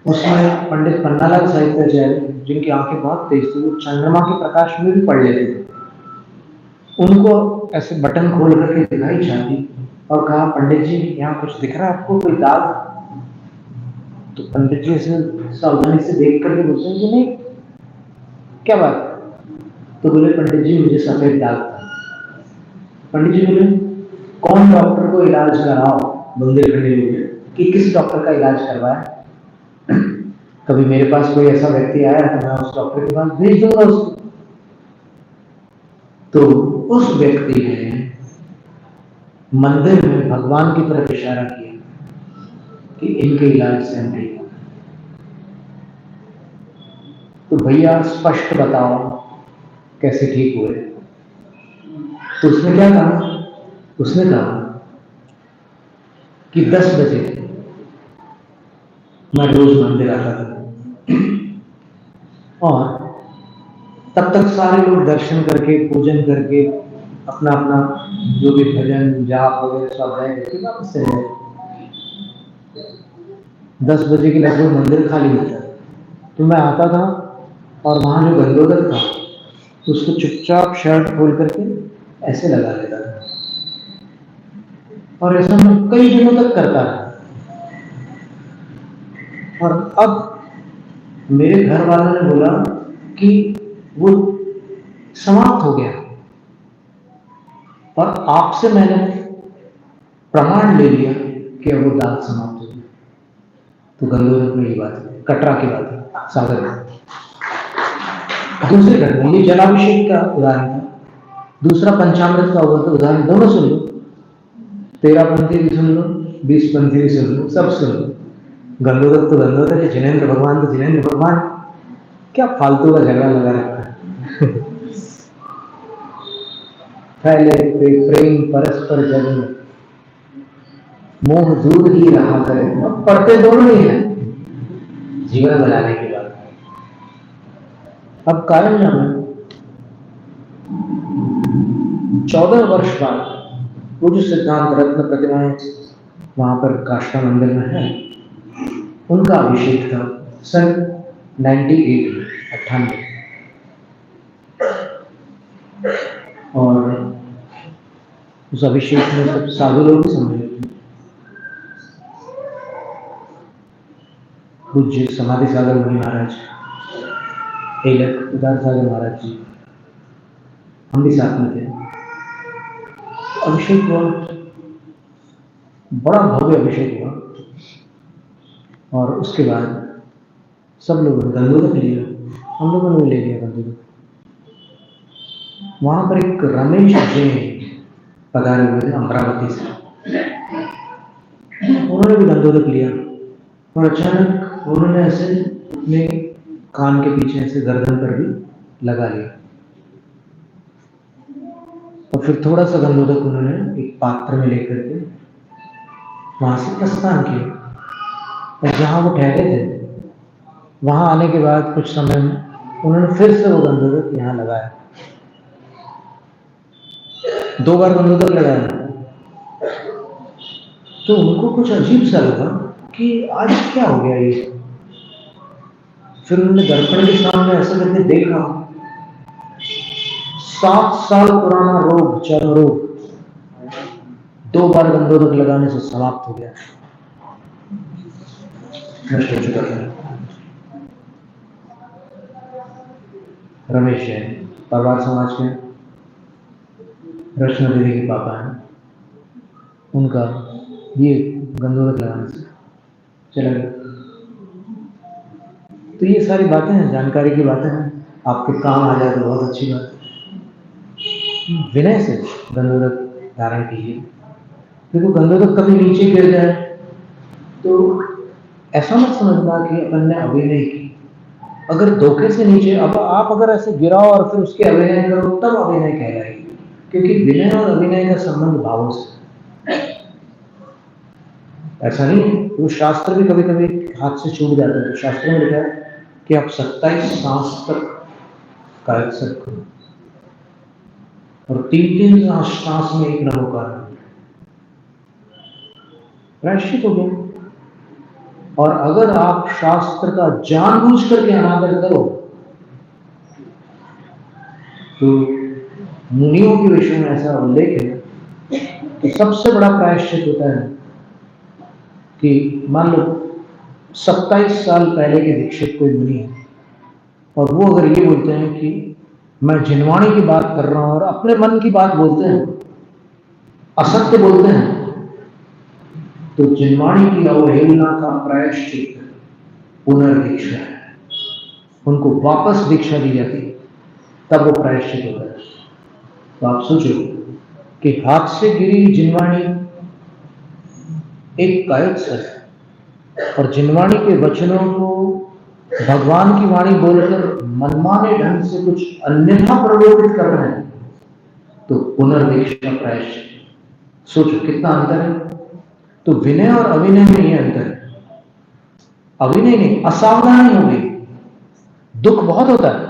उसमें पंडित पन्नालाल साहित्याचार्य, जिनकी आंखें बहुत तेज थी, वो चंद्रमा के प्रकाश में भी पढ़ लेते थे, उनको ऐसे बटन खोल करके दिखाई छाती और कहा, पंडित जी यहाँ कुछ दिख रहा है आपको, कोई दाग? तो पंडित जी ऐसे सावधानी से देख करके बोलते हैं कि नहीं, क्या बात? तो बोले, पंडित जी मुझे सफेद दाग था। पंडित जी बोले, कौन डॉक्टर को इलाज कराओ? बुंदेलखंडी बोले कि किस डॉक्टर का इलाज करवाया? कभी मेरे पास कोई ऐसा व्यक्ति आया तो मैं उस डॉक्टर के पास भेज दूंगा उसको। तो उस व्यक्ति ने मंदिर में भगवान की तरफ इशारा किया कि इनके इलाज से हम ठीक होंगे। तो भैया स्पष्ट बताओ कैसे ठीक हुए। तो उसने क्या कहा, उसने कहा कि 10 बजे मैं रोज मंदिर आता था और तब तक सारे लोग दर्शन करके पूजन करके अपना अपना जो भी भजन जाप वगैरह स्वाध्याय करके वापस चले जाए। 10 बजे के लगभग मंदिर खाली होता है, तो मैं आता था और वहां जो गंगोदर था उसको चुपचाप शर्ट खोल करके ऐसे लगा लेता था और ऐसा मैं कई दिनों तक करता रहा। और अब मेरे घर वालों ने बोला कि वो समाप्त हो गया और आपसे मैंने प्रमाण ले लिया कि अब वो दाग समाप्त हो गया। तो गंगोदर में ये बात है, कटरा की बात है, सागर में। दूसरी घटना, ये जलाभिषेक का उदाहरण था, दूसरा पंचामृत का उदाहरण, दोनों सुन लो, 13 पंथी भी सुन लो, 20 पंथी भी सुन लो, सब सुन लो। गंगोदर तो गंगोदर है, जिनेंद्र भगवान तो जिनेंद्र भगवान, क्या फालतू का झगड़ा लगा रखा है। फैले प्रेम परस्पर जग में, मोह दूर ही रहा करे। अब पढ़ते दोनों ही है जीवन बनाने के बाद। अब कारण जाना, 14 वर्ष बाद वो जो सिद्धांत रत्न प्रतिमाएं वहां पर काष्ठा मंदिर में है, उनका अभिषेक था सन 98 में, 98। और उस अभिषेक में सब साधु लोग सम्मिलित थे। पूज्य समाधि सागर मुनि महाराज, उदार सागर महाराज जी, हम भी साथ में थे। अभिषेक हुआ, बड़ा भव्य अभिषेक हुआ और उसके बाद सब लोगों ने गंगोदर लिया, हम लोगों ने ले लिया गंगोदर। वहां पर एक रमेश जैन पधारे हुए थे अमरावती से, उन्होंने भी गंगोदर लिया और अचानक उन्होंने ऐसे अपने कान के पीछे ऐसे गर्दन पर भी लगा लिया और फिर थोड़ा सा गंगोदर उन्होंने एक पात्र में लेकर के वहां से प्रस्थान किया। और जहां वो ठहरे थे वहां आने के बाद कुछ समय में उन्होंने फिर से वो गंगोदर यहाँ लगाया, 2 बार गंगोदर लगाया। तो उनको कुछ अजीब सा लगा कि आज क्या हो गया ये। फिर उन्होंने दर्पण के सामने ऐसा करके देखा, 7 साल पुराना रोग, चर्म रोग, 2 बार गंगोदर लगाने से समाप्त हो गया, नष्ट हो चुका था। रमेश जैन परिवार समाज के रचना देवी के पापा हैं, उनका ये गंगोदर लगाने से चला गया। तो ये सारी बातें हैं, जानकारी की बातें हैं, आपके काम आ जाए तो बहुत अच्छी बात है। विनय से गंगोदर धारण कीजिए, देखो गंगोदर कभी नीचे गिर जाए तो ऐसा मत समझना कि अपन ने अभिनय की। अगर धोखे से नीचे, अब आप अगर ऐसे गिराओ और फिर उसके अभिनय करो तब अभिनय कहलाएगी, क्योंकि विनय और अभिनय का संबंध भावों से, ऐसा नहीं है। वो शास्त्र भी कभी कभी हाथ से छूट जाता है, तो शास्त्र में लिखा है कि आप 27 सांस तक कायकसर करो और 3-3 सांस में एक नमोकार प्रायश्चित हो गया। और अगर आप शास्त्र का जानबूझ करके अनादर करो तो मुनियों के विषय में ऐसा उल्लेख है कि सबसे बड़ा प्रायश्चित होता है कि मान लो 27 साल पहले के दीक्षित कोई मुनि है और वो अगर ये बोलते हैं कि मैं जिनवाणी की बात कर रहा हूं और अपने मन की बात बोलते हैं, असत्य बोलते हैं, तो जिनवाणी की अवहेलना का प्रायश्चित पुनर्दीक्षा है, उनको वापस दीक्षा दी जाती है, तब वो प्रायश्चित होता है। तो आप सोचो कि हाथ से गिरी जिनवाणी एक कायकसर है, और जिन वाणी के वचनों को भगवान की वाणी बोलकर मनमाने ढंग से कुछ अन्यथा प्रलोभित कर रहे हैं, तो पुनर्दीक्षा प्रायश्चित। सोचो कितना अंतर है। तो विनय और अविनय में यह अंतर है। अविनय नहीं, असावधानी हो गई, दुख बहुत होता है।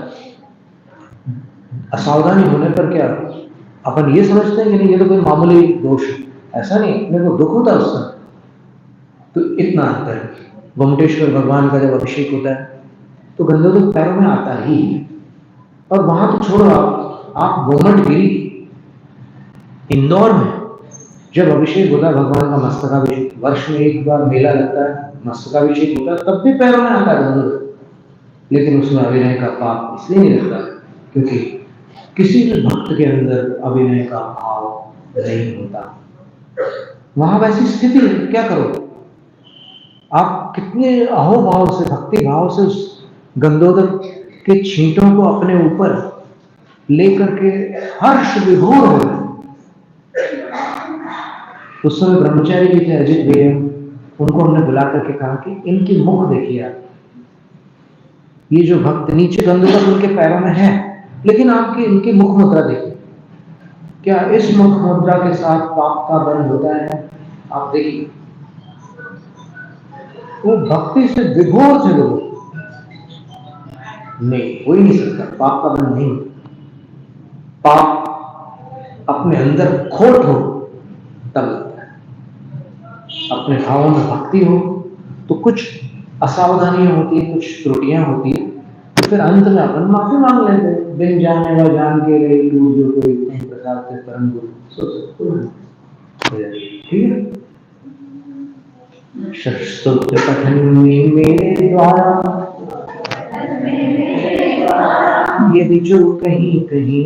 असावधानी होने पर क्या अपन ये समझते हैं कि नहीं ये तो कोई मामूली दोष है, ऐसा नहीं, अपने को दुख होता है उसका। तो इतना अंतर है। गोमटेश्वर भगवान का जब अभिषेक होता है तो गंधोदक पैरों में आता ही है। और वहां तो छोड़ो, आप गोमटगिरी इंदौर में जब अभिषेक होता है भगवान का, मस्तकाभिषेक, वर्ष में एक बार मेला लगता है, मस्तकाभिषेक होता है, तब भी पैरों में आता है गंधोदक। लेकिन उसमें अभिनय का पाप इसलिए नहीं लगता क्योंकि किसी भी भक्त के अंदर अभिनय का भाव नहीं होता। वहां वैसी स्थिति है, क्या करो आप, कितने अहोभाव से, भक्ति भाव से उस गंधोदक के छींटों को अपने ऊपर लेकर के हर्ष विभोर हो गए। उस समय ब्रह्मचारी भी थे, अजित भैया, उनको हमने बुला करके कहा कि इनकी मुख देखिए आप, ये जो भक्त नीचे गंधोदक उनके पैरों में है, लेकिन आपकी इनकी मुख मुद्रा देखिए, क्या इस मुख मुद्रा के साथ पाप का बंध होता है? आप देखिए, वो भक्ति से विभोर थे लोग। नहीं, हो ही नहीं सकता, पाप का बंध नहीं। पाप अपने अंदर खोट हो तब लगता है, अपने भावों में भक्ति हो तो कुछ असावधानियां होती है, कुछ त्रुटियां होती है, तो फिर अंत में अपन माफी मांग लेते हैं। बिन जाने व जान के रे तू जो कोई नहीं प्रसाद से परम गुरु, ठीक है। स्तोत्र पठन में मेरे द्वारा यदि जो कहीं कहीं